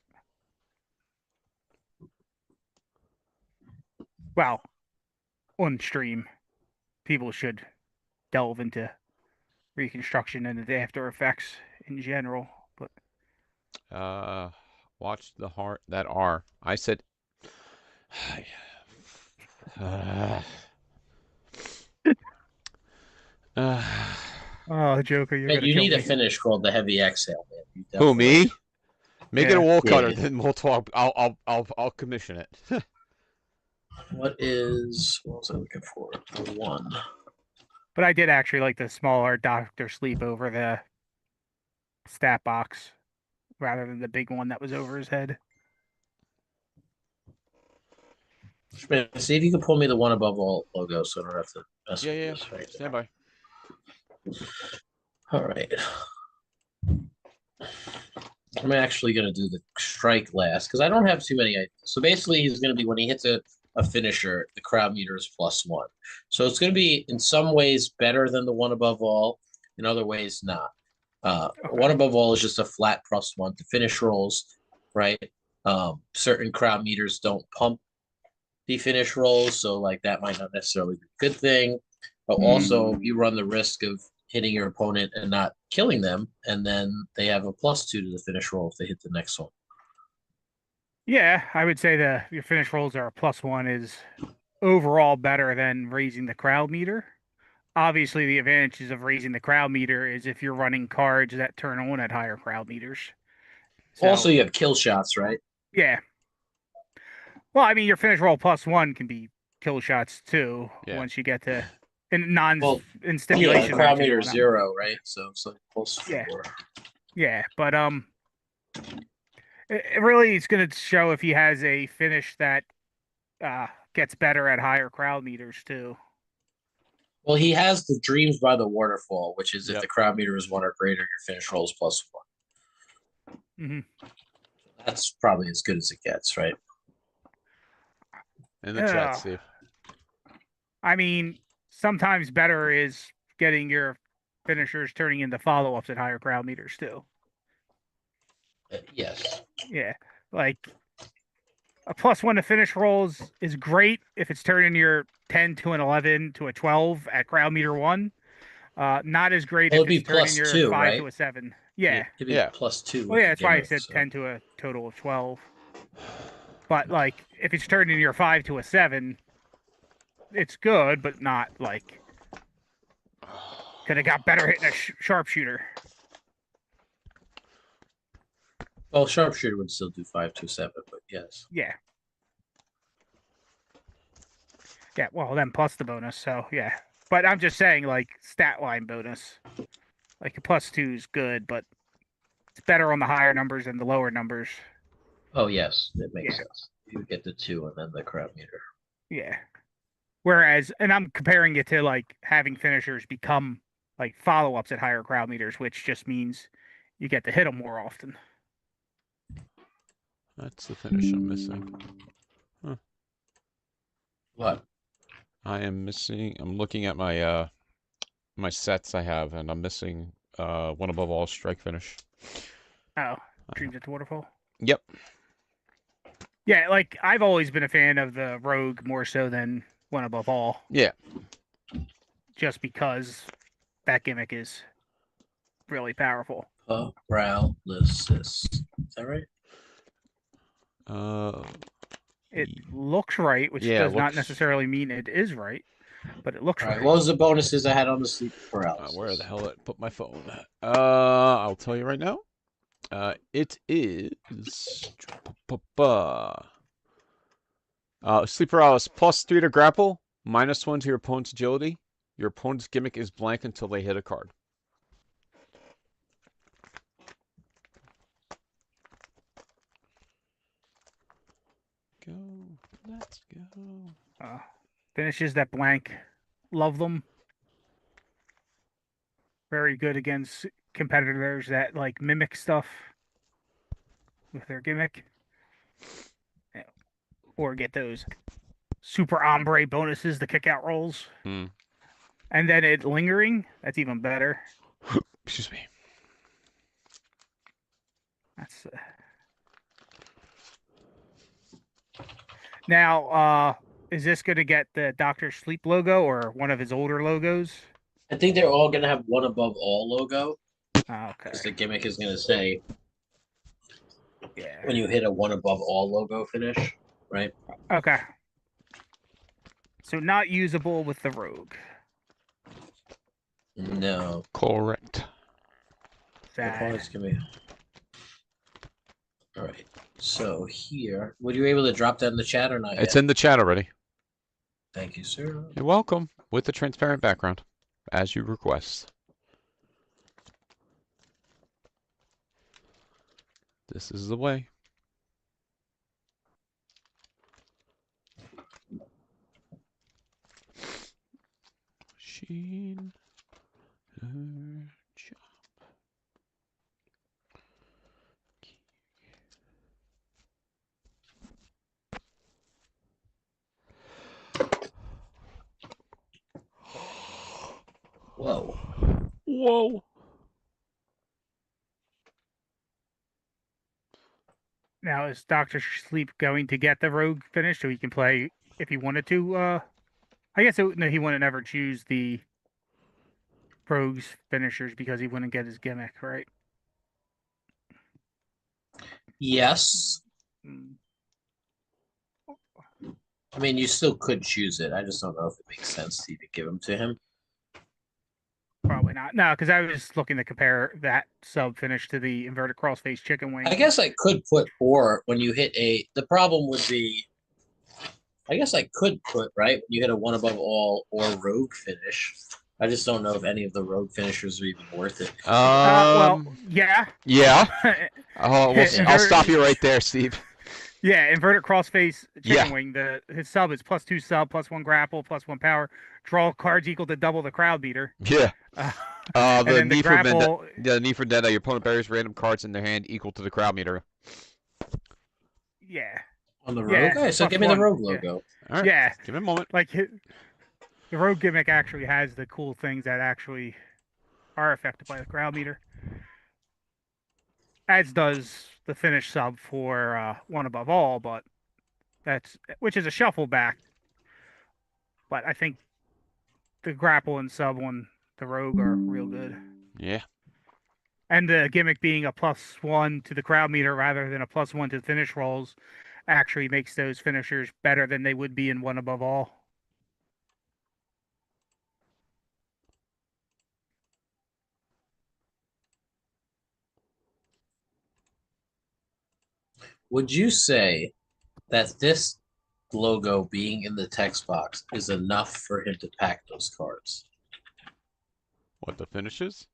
well, on stream, people should delve into reconstruction and the After Effects in general. But Watch the heart that R. I said. oh, Joker, you're Man, gonna you kill need a me. finish called the Heavy Exhale, man. You Who, definitely- me? Make it a Yeah. wall cutter, Yeah. then we'll talk. I'll commission it. What was I looking for? The one. But I did actually like the smaller Doctor Sleep over the stat box rather than the big one that was over his head. Man, see if you can pull me the one above all logo so I don't have to mess Yeah, with yeah. this right Stand now. by. All right. I'm actually going to do the strike last because I don't have too many. So basically, he's going to be when he hits a finisher, the crowd meter is +1. So it's going to be in some ways better than the one above all, in other ways not. One above all is just a flat +1 to finish rolls, right? Certain crowd meters don't pump the finish rolls, so like that might not necessarily be a good thing. But also, you run the risk of hitting your opponent and not killing them, and then they have a +2 to the finish roll if they hit the next one. Yeah, I would say your finish rolls are a +1 is overall better than raising the crowd meter. Obviously, the advantages of raising the crowd meter is if you're running cards that turn on at higher crowd meters. So, Also, you have kill shots, right? yeah. Well, I mean, your finish roll +1 can be kill shots too Yeah. once you get to in non Well, in Yeah, stimulation. the crowd matches and meter is whatnot. 0, right? So it's like +4. Yeah. Yeah, but it really is going to show if he has a finish that gets better at higher crowd meters too. Well, he has the Dreams by the Waterfall, which is if Yep. the crowd meter is 1 or greater, your finish roll is +1. Hmm. That's probably as good as it gets, right? In the Yeah. chat, Steve. I mean, sometimes better is getting your finishers turning into follow-ups at higher crowd meters too. Yes. Yeah, like a +1 to finish rolls is great if it's turning your 10 to an 11 to a 12 at crowd meter 1. Not as great Well, if it'd it's be turning plus your 2, 5 to right? a 7. Yeah. It'd be Yeah. plus 2 Well, with yeah, the that's why I gimmick. said So. 10 to a total of 12. But like, if it's turning your 5 to a 7, it's good, but not like could have got better hitting a sharpshooter. Well, sharpshooter would still do 5 to 7, but yes. Yeah. Yeah, well, then plus the bonus, so yeah. But I'm just saying, like, stat line bonus. Like, a plus 2 is good, but it's better on the higher numbers than the lower numbers. Oh, yes, it makes Yeah. sense. You get the 2 and then the crowd meter. Yeah. Whereas, and I'm comparing it to, like, having finishers become, like, follow-ups at higher crowd meters, which just means you get to hit them more often. That's the finish I'm missing. What? I am missing. I'm looking at my my sets I have, and I'm missing one above all strike finish. Oh, Dreams at the Waterfall? Yep. Yeah, like, I've always been a fan of the Rogue more so than One Above All. Yeah. Just because that gimmick is really powerful. Paralysis. Is that right? It looks right, which yeah, does not looks- necessarily mean it is right, but it looks All right. right. What was the bonuses I had on the sleep paralysis? where the hell did I put my phone? I'll tell you right now. It is sleep paralysis +3 to grapple, -1 to your opponent's agility. Your opponent's gimmick is blank until they hit a card. Go. Let's go. Finishes that blank. Love them. Very good against competitors that like mimic stuff with their gimmick. Yeah. Or get those super ombre bonuses, the kick out rolls. Hmm. And then it lingering, that's even better. Excuse me. That's Now, is this going to get the Dr. Sleep logo or one of his older logos? I think they're all going to have one above all logo. Okay. Because the gimmick is going to say Yeah. when you hit a one above all logo finish, right? Okay. So not usable with the Rogue. No. Correct. Sad. All right. So here, were you able to drop that in the chat or not yet? It's in the chat already. Thank you, sir. You're welcome. With the transparent background, as you request. This is the way. Machine. Job. Whoa. Whoa. Now is Dr. Sleep going to get the Rogue finish so he can play if he wanted to? I guess no, he wouldn't ever choose the Rogue's finishers because he wouldn't get his gimmick, right? Yes. Mm. I mean, you still could choose it. I just don't know if it makes sense to even give them to him. Probably not. No, because I was looking to compare that sub finish to the inverted crossface chicken wing. I guess I could put or when you hit a. The problem would be. I guess I could put right when you hit a one above all or rogue finish. I just don't know if any of the rogue finishers are even worth it. Well, yeah. Yeah. I'll stop you right there, Steve. Yeah, inverted crossface chicken Yeah. wing. His sub is +2 sub, +1 grapple, +1 power. Draw cards equal to double the crowd beater. Yeah. And The then the need for grapple. the need for Vendetta, your opponent buries random cards in their hand equal to the crowd meter. Yeah. On the rogue? Yeah, Okay, so plus give me the one. rogue Yeah. logo. All right. Yeah. Give me a moment. Like the rogue gimmick actually has the cool things that actually are affected by the crowd meter. As does the finish sub for one above all, but which is a shuffle back. But I think the grapple and sub one the Rogue are real good. Yeah. And the gimmick being a +1 to the crowd meter rather than a +1 to the finish rolls actually makes those finishers better than they would be in One Above All. Would you say that this logo being in the text box is enough for him to pack those cards, What, the finishes?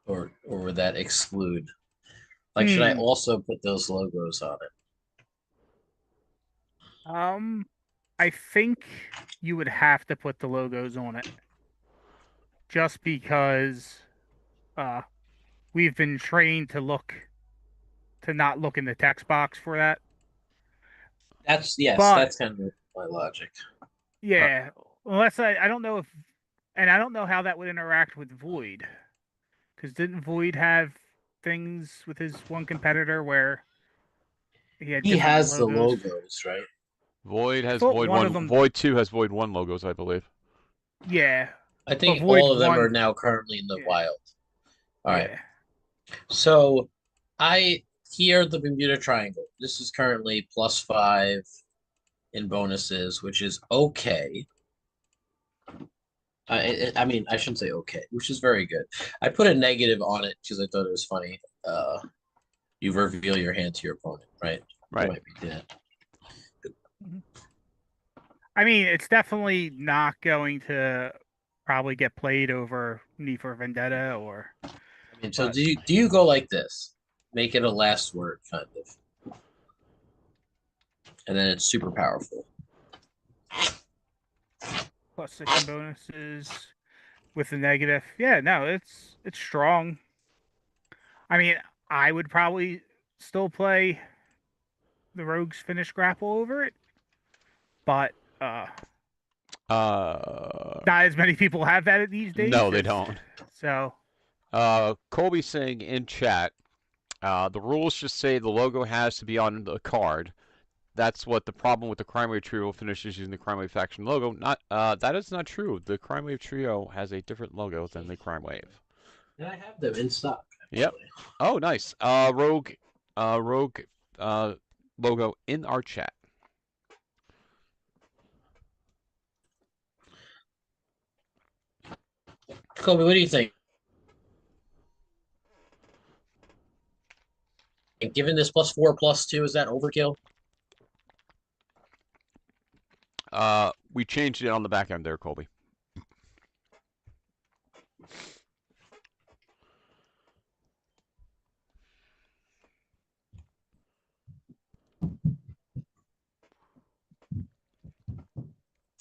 or would that exclude? Like, should I Hmm. also put those logos on it? I think you would have to put the logos on it just because uh we've been trained to not look in the text box for that. Yes, But that's kind of my logic. Uh, yeah, unless I don't know if, and I don't know how that would interact with Void, because didn't Void have things with his one competitor where he had he different has the logos? logos, right? Void I has thought Void one of 1. them, Void 2 has Void 1 logos, I believe. yeah, I but think Void all of them are one, now currently in the yeah, wild. All right. yeah, So I hear the Bermuda Triangle. This is currently +5 in bonuses, which is okay. I mean, I shouldn't say okay, which is very good. I put a negative on it because I thought it was funny. You reveal your hand to your opponent, right? Right. Might be dead. Mhm. I mean, it's definitely not going to probably get played over Need for Vendetta or, I mean, so but do you go like this? Make it a last word, kind of, and then it's super powerful. +6 in bonuses with the negative. Yeah, no, it's strong. I mean, I would probably still play the Rogue's finish grapple over it, but Uh, not as many people have that these days. no, they don't. So Colby saying in chat, the rules just say the logo has to be on the card. That's what the problem with the Crime Wave Trio finishes using the Crime Wave faction logo. Not that is not true. The Crime Wave Trio has a different logo than the Crime Wave. And I have them in stock. Yep. Actually. Oh, nice. Rogue logo in our chat. Kobe, what do you think? And given this +4, +2, is that overkill? We changed it on the back end there, Colby.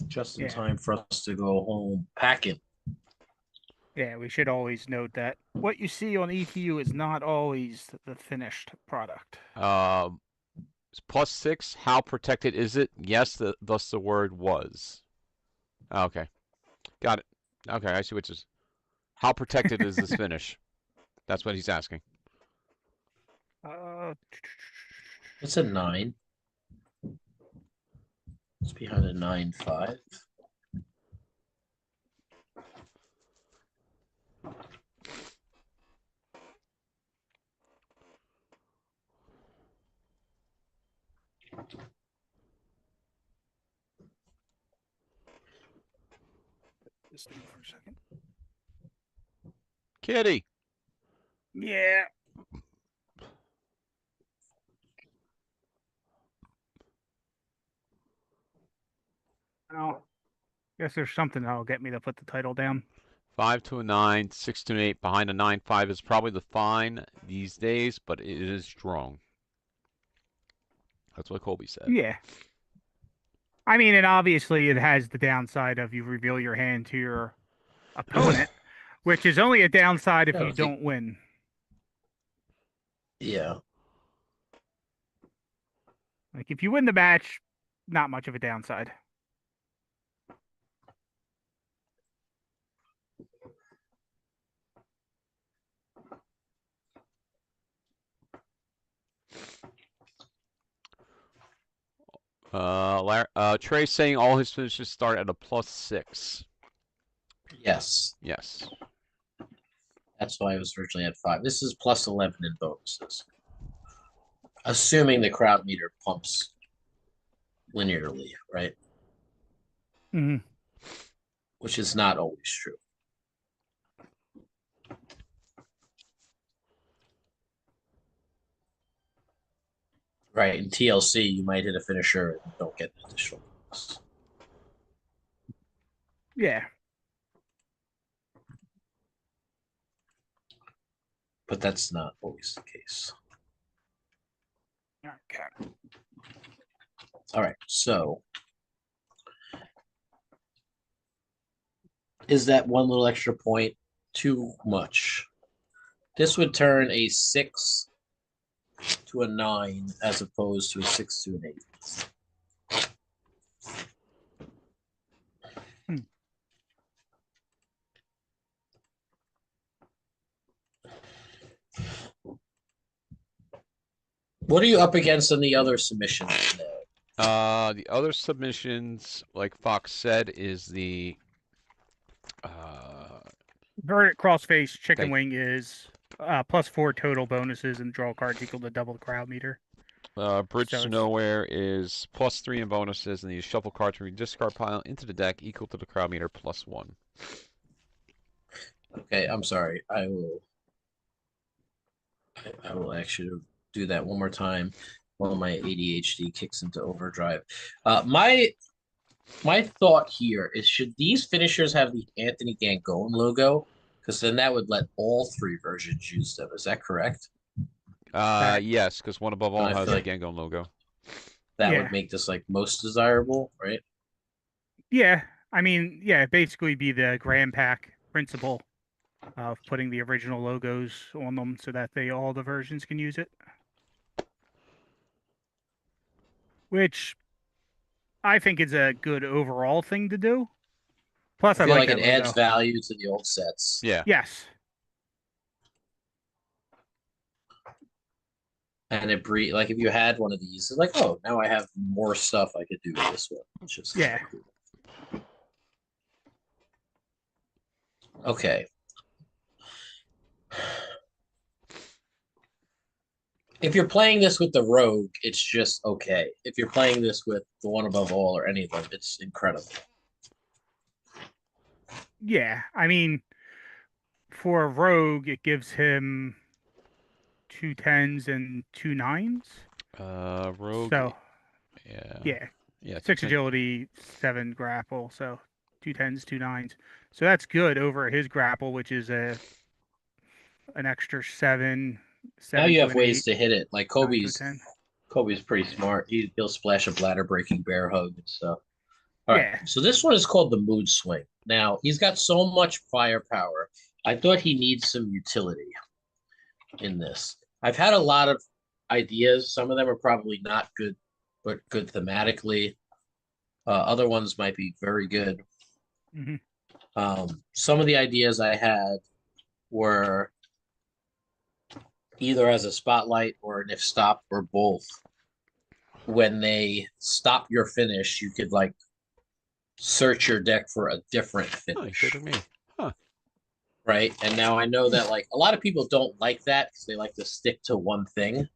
Just in yeah, time for us to go home packing. yeah, we should always note that what you see on ETU is not always the finished product. +6. How protected is it? Yes, thus the word was. Okay, got it. Okay, I see what is. How protected is this finish? That's what he's asking. Uh, It's a 9. It's behind a 9-5. just think for a second. Kitty. Yeah. Well, guess there's something that'll get me to put the title down. 5 to a 9, 6 to an 8, behind a 9-5 is probably the fine these days, but it is strong. That's what Colby said. Yeah. I mean, and obviously it has the downside of you reveal your hand to your opponent, which is only a downside if No, you don't win. yeah. Like if you win the match, not much of a downside. Trey saying all his finishes start at a +6. Yes. Yes. That's why I was originally at 5. This is plus 11 in bonuses. Assuming the crowd meter pumps linearly, right? Hmm. Which is not always true. Right. In TLC, you might hit a finisher and don't get an additional bonus. Yeah. But that's not always the case. Okay. All right. So is that one little extra point too much? This would turn a 6 to a 9 as opposed to a 6 to an 8. Hmm. What are you up against in the other submissions today? The other submissions, like Fox said, is the Verdict crossface chicken Thank- wing is +4 total bonuses and draw cards equal to double the crowd meter. Bridge So to it's- Nowhere is +3 in bonuses, and you shuffle cards from your discard pile into the deck equal to the crowd meter +1. Okay, I'm sorry. I will actually do that one more time while my ADHD kicks into overdrive. My thought here is, should these finishers have the Anthony Gangone logo? Because then that would let all 3 versions use them. Is that correct? Yes, because One Above All I has feel the like Gangon logo. that Yeah. would make this like most desirable, right? Yeah, I mean, yeah, basically be the Grand Pack principle of putting the original logos on them so that all the versions can use it. Which I think is a good overall thing to do. Plus, I I feel like like that it adds logo. value to the old sets. Yeah. Yes. And it like if you had one of these, it's like, oh, now I have more stuff I could do with this one. It's just Yeah. cool. Okay. If you're playing this with the Rogue, it's just okay. If you're playing this with the One Above All or any of them, it's incredible. Yeah, I mean, for a rogue, it gives him 2 10s and 2 9s. Rogue. So, Yeah. yeah, Yeah. 6 210. agility, 7 grapple. So, 2 10s, 2 9s. So that's good over his grapple, which is an extra 7, Now 7 you to have an ways 8, to hit it. Like 9 to a Kobe's 10. Kobe's pretty smart. He'll splash a bladder breaking bear hug and stuff. All right. Yeah. So this one is called the Mood Swing. Now he's got so much firepower. I thought he needs some utility in this. I've had a lot of ideas. Some of them are probably not good, but good thematically. Other ones might be very good. Hmm. Some of the ideas I had were either as a spotlight or an if stop or both. When they stop your finish, you could like search your deck for a different Oh, you finish. favored me. Huh. Right. And now I know that like a lot of people don't like that because they like to stick to one thing.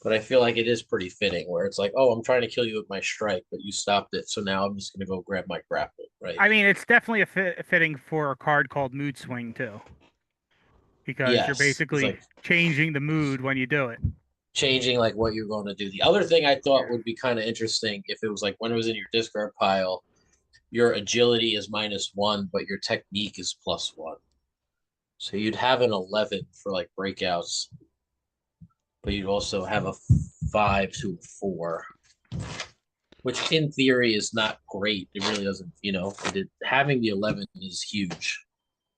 But I feel like it is pretty fitting where it's like, oh, I'm trying to kill you with my strike, but you stopped it. So now I'm just going to go grab my grapple. Right. I mean, it's definitely fitting for a card called Mood Swing, too. Because you're Yes. It's basically like changing the mood when you do it. changing like what you're going to do. The other thing I thought Yeah. would be kind of interesting if it was like when it was in your discard pile, your agility is -1, but your technique is +1. So you'd have an 11 for like breakouts, but you'd also have a 5 to a 4, which in theory is not great. It really doesn't, having the 11 is huge,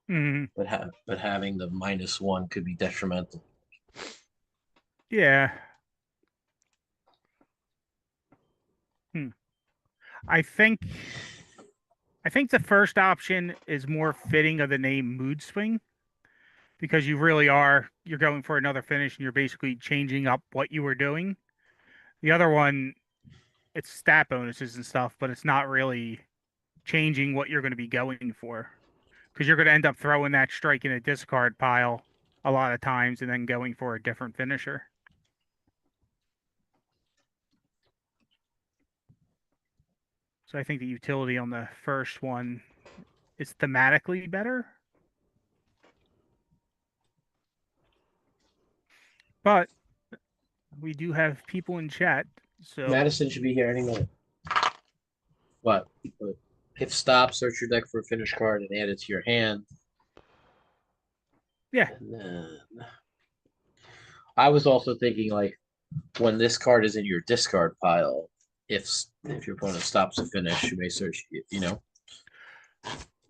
Hmm. but having the -1 could be detrimental. Yeah. I think the first option is more fitting of the name Mood Swing because you're going for another finish and you're basically changing up what you were doing. The other one, it's stat bonuses and stuff, but it's not really changing what you're going to be going for. because you're going to end up throwing that strike in a discard pile a lot of times and then going for a different finisher. So I think the utility on the first one is thematically better. But we do have people in chat, so Madison should be here any minute. What? If stop, search your deck for a finish card and add it to your hand. yeah. And then I was also thinking like when this card is in your discard pile, if your opponent stops a finish, you may search. You know,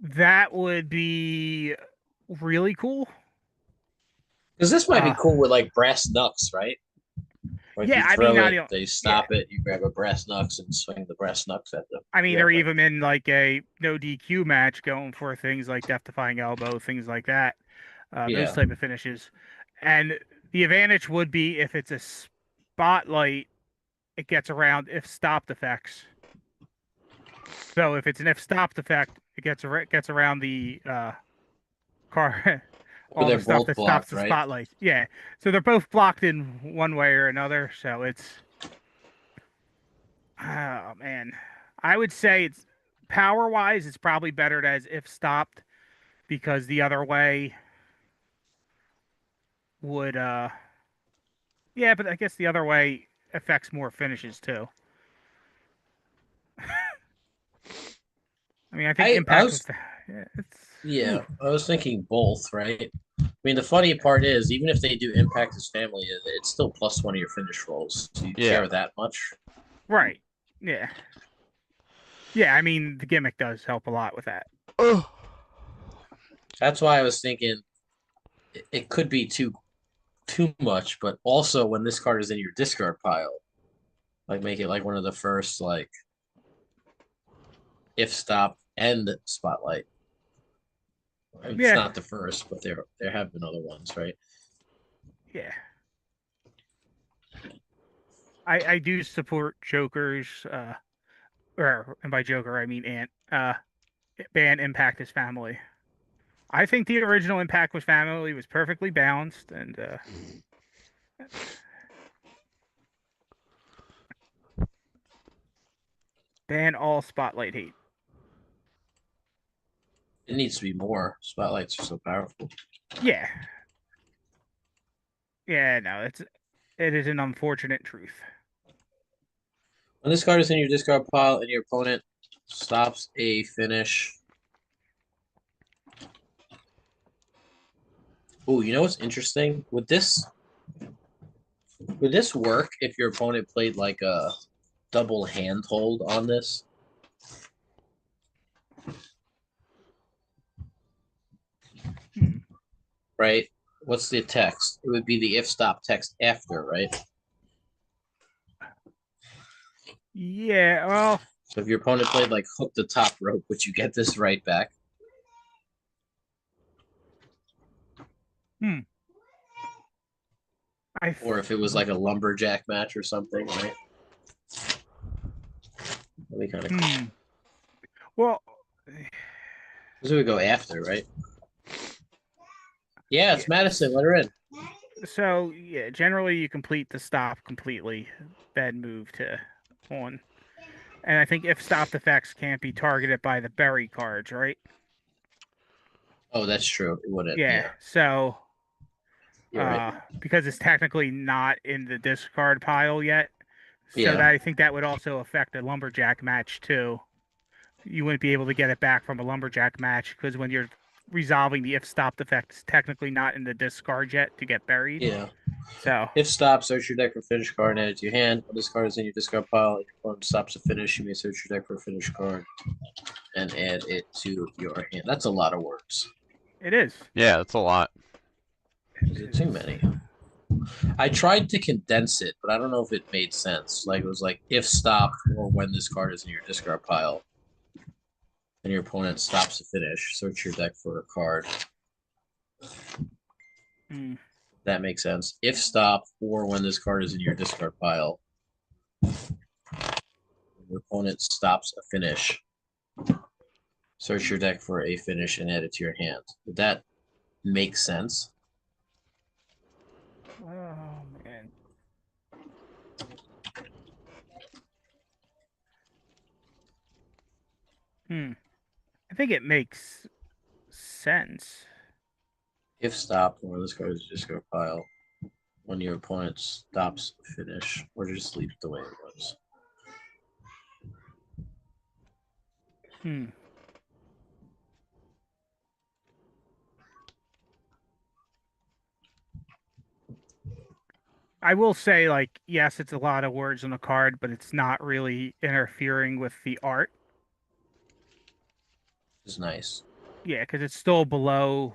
That would be really cool. because this might be cool with like brass knucks, right? Like yeah, you I throw mean, it, they stop it, you grab a brass knucks and swing the brass knucks at them. I mean, Yeah, or like- even in like a no DQ match, going for things like death defying elbow, things like that. Those Yeah. type of finishes. And the advantage would be if it's a spotlight, it gets around if stopped effects. So if it's an if stopped effect, it gets around the car. Or All they're the stuff both that blocked, stops the right? spotlight. Yeah. So they're both blocked in one way or another. So it's, oh man, I would say it's power wise, it's probably better as if stopped, because the other way would yeah, but I guess the other way affects more finishes too. I mean, I think impact was- yeah, it's Yeah, I was thinking both, right? I mean, the funny part is, even if they do impact his family, it's still +1 of your finish rolls. Do you care that much? right. Yeah. Yeah, I mean, the gimmick does help a lot with that. That's why I was thinking it could be too much, but also when this card is in your discard pile, like make it like one of the first like if stop and spotlight. It's Yeah. not the first, but there have been other ones, right? Yeah. I do support Joker's and by Joker I mean Ant ban Impact his family. I think the original Impact with family was perfectly balanced and ban all spotlight hate. It needs to be more. Spotlights are so powerful. Yeah. Yeah, no, it is an unfortunate truth. When this card is in your discard pile and your opponent stops a finish. Oh, you know what's interesting? Would this work if your opponent played like a double handhold on this? Right? What's the text? It would be the if stop text after, right? Yeah, well, So if your opponent played like hook the top rope, would you get this right back? Or if it was like a lumberjack match or something, right? That'd be kind of well, this would go after, right? Yeah, it's Madison. Let her in. so yeah, generally you complete the stop completely, then move to on. And I think if stopped effects can't be targeted by the berry cards, right? Oh, that's true. It wouldn't. Yeah. So You're right. because it's technically not in the discard pile yet. So Yeah. that I think that would also affect a lumberjack match too. You wouldn't be able to get it back from a lumberjack match because when you're resolving the if stopped effect, it's technically not in the discard yet to get buried. Yeah. So If stop, search your deck for a finish card and add it to your hand. When this card is in your discard pile, if your opponent stops a finish, you may search your deck for a finish card and add it to your hand. That's a lot of words. it is. Yeah, that's a lot. Is it too many? I tried to condense it, but I don't know if it made sense. Like it was like if stop or when this card is in your discard pile and your opponent stops a finish, search your deck for a card. That makes sense. If stop or when this card is in your discard pile, your opponent stops a finish. Search your deck for a finish and add it to your hand. Would that make sense? Oh man. I think it makes sense. If stopped, one of those cards just go pile. When your opponent stops finish, or just leave it the way it was. I will say, like, yes, it's a lot of words on the card, but it's not really interfering with the art. It's nice. Yeah, because it's still below,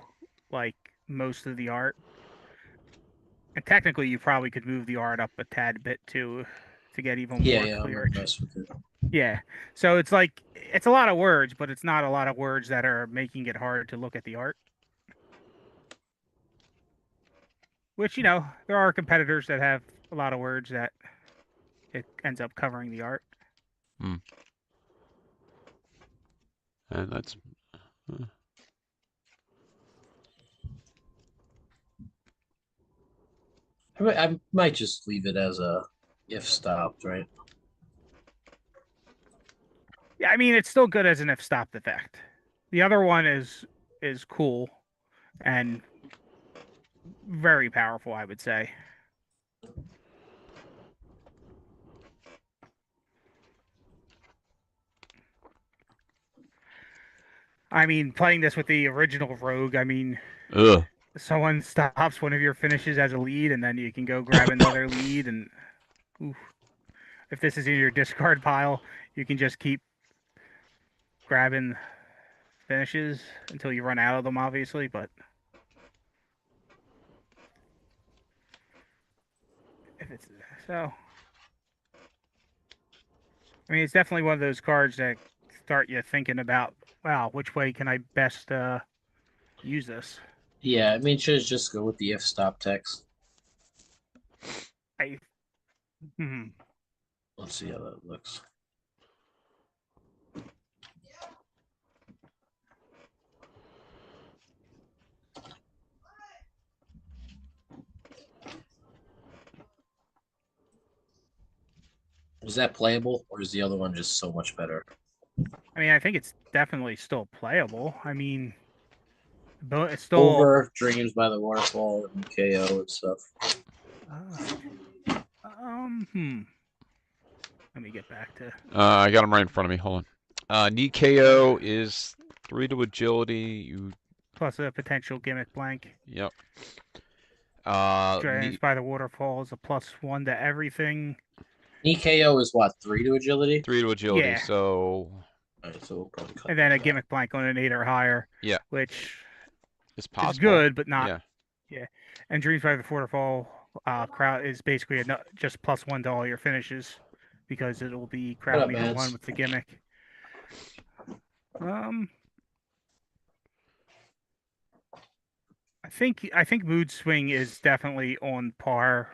like, most of the art. And technically, you probably could move the art up a tad bit too, to get even more I'm gonna clearance. mess with it. Yeah, so it's like it's a lot of words, but it's not a lot of words that are making it hard to look at the art. Which, there are competitors that have a lot of words that it ends up covering the art. And that's. I might just leave it as a if stopped, right? Yeah, I mean it's still good as an if stopped effect. The other one is cool and very powerful, I would say. I mean, playing this with the original Rogue, I mean, Ugh. someone stops one of your finishes as a lead, and then you can go grab another lead, and oof. If this is in your discard pile, you can just keep grabbing finishes until you run out of them, obviously, but if it's so, I mean, it's definitely one of those cards that start you thinking about, wow, which way can I best use this? Yeah, I mean, should just go with the if stop text. I, hmm. Let's see how that looks. Is that playable, or is the other one just so much better? I mean, I think it's definitely still playable. I mean, it's still Over Dreams by the Waterfall and KO and stuff. Let me get back to. I got him right in front of me. Hold on. Knee KO is 3 to agility. You Plus a potential gimmick blank. Yep. Dragons by the Waterfall is a +1 to everything. Knee KO is what, 3 to agility? 3 to agility. Yeah. So. Alright, so we'll probably cut and then a that. gimmick blank on an 8 or higher. Yeah. Which is possible. Is good, but not. Yeah. Yeah. And Dreams by the Waterfall crowd is basically just +1 to all your finishes because it will be crowd meter 1 with the gimmick. I think Mood Swing is definitely on par,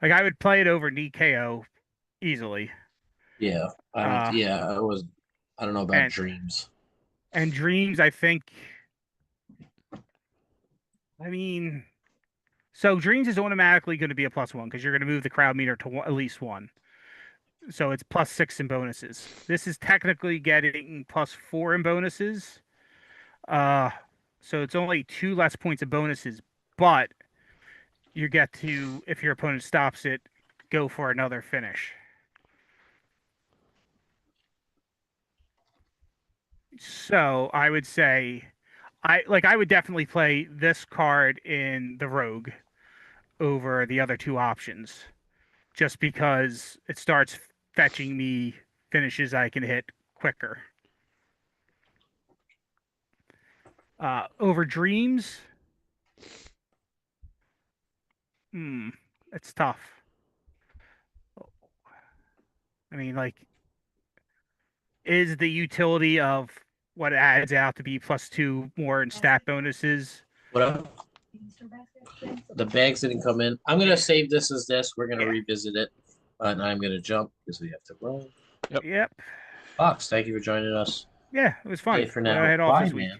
I would play it over Knee KO easily. Yeah, I don't know about Dreams. And Dreams, I think. I mean, so Dreams is automatically going to be a +1 because you're going to move the crowd meter to at least 1. So it's +6 in bonuses. This is technically getting +4 in bonuses. So it's only 2 less points of bonuses, but you get to, if your opponent stops it, go for another finish. So I would say, I would definitely play this card in the Rogue over the other 2 options, just because it starts fetching me finishes I can hit quicker. Over Dreams, it's tough. I mean, is the utility of what adds out to be +2 more in stat bonuses? What up? The bags didn't come in. I'm gonna save this as this. We're gonna revisit it, and I'm gonna jump because we have to roll. Yep. Fox, thank you for joining us. Yeah, it was fun. Okay, for Glad I now. had off Bye, this week. man.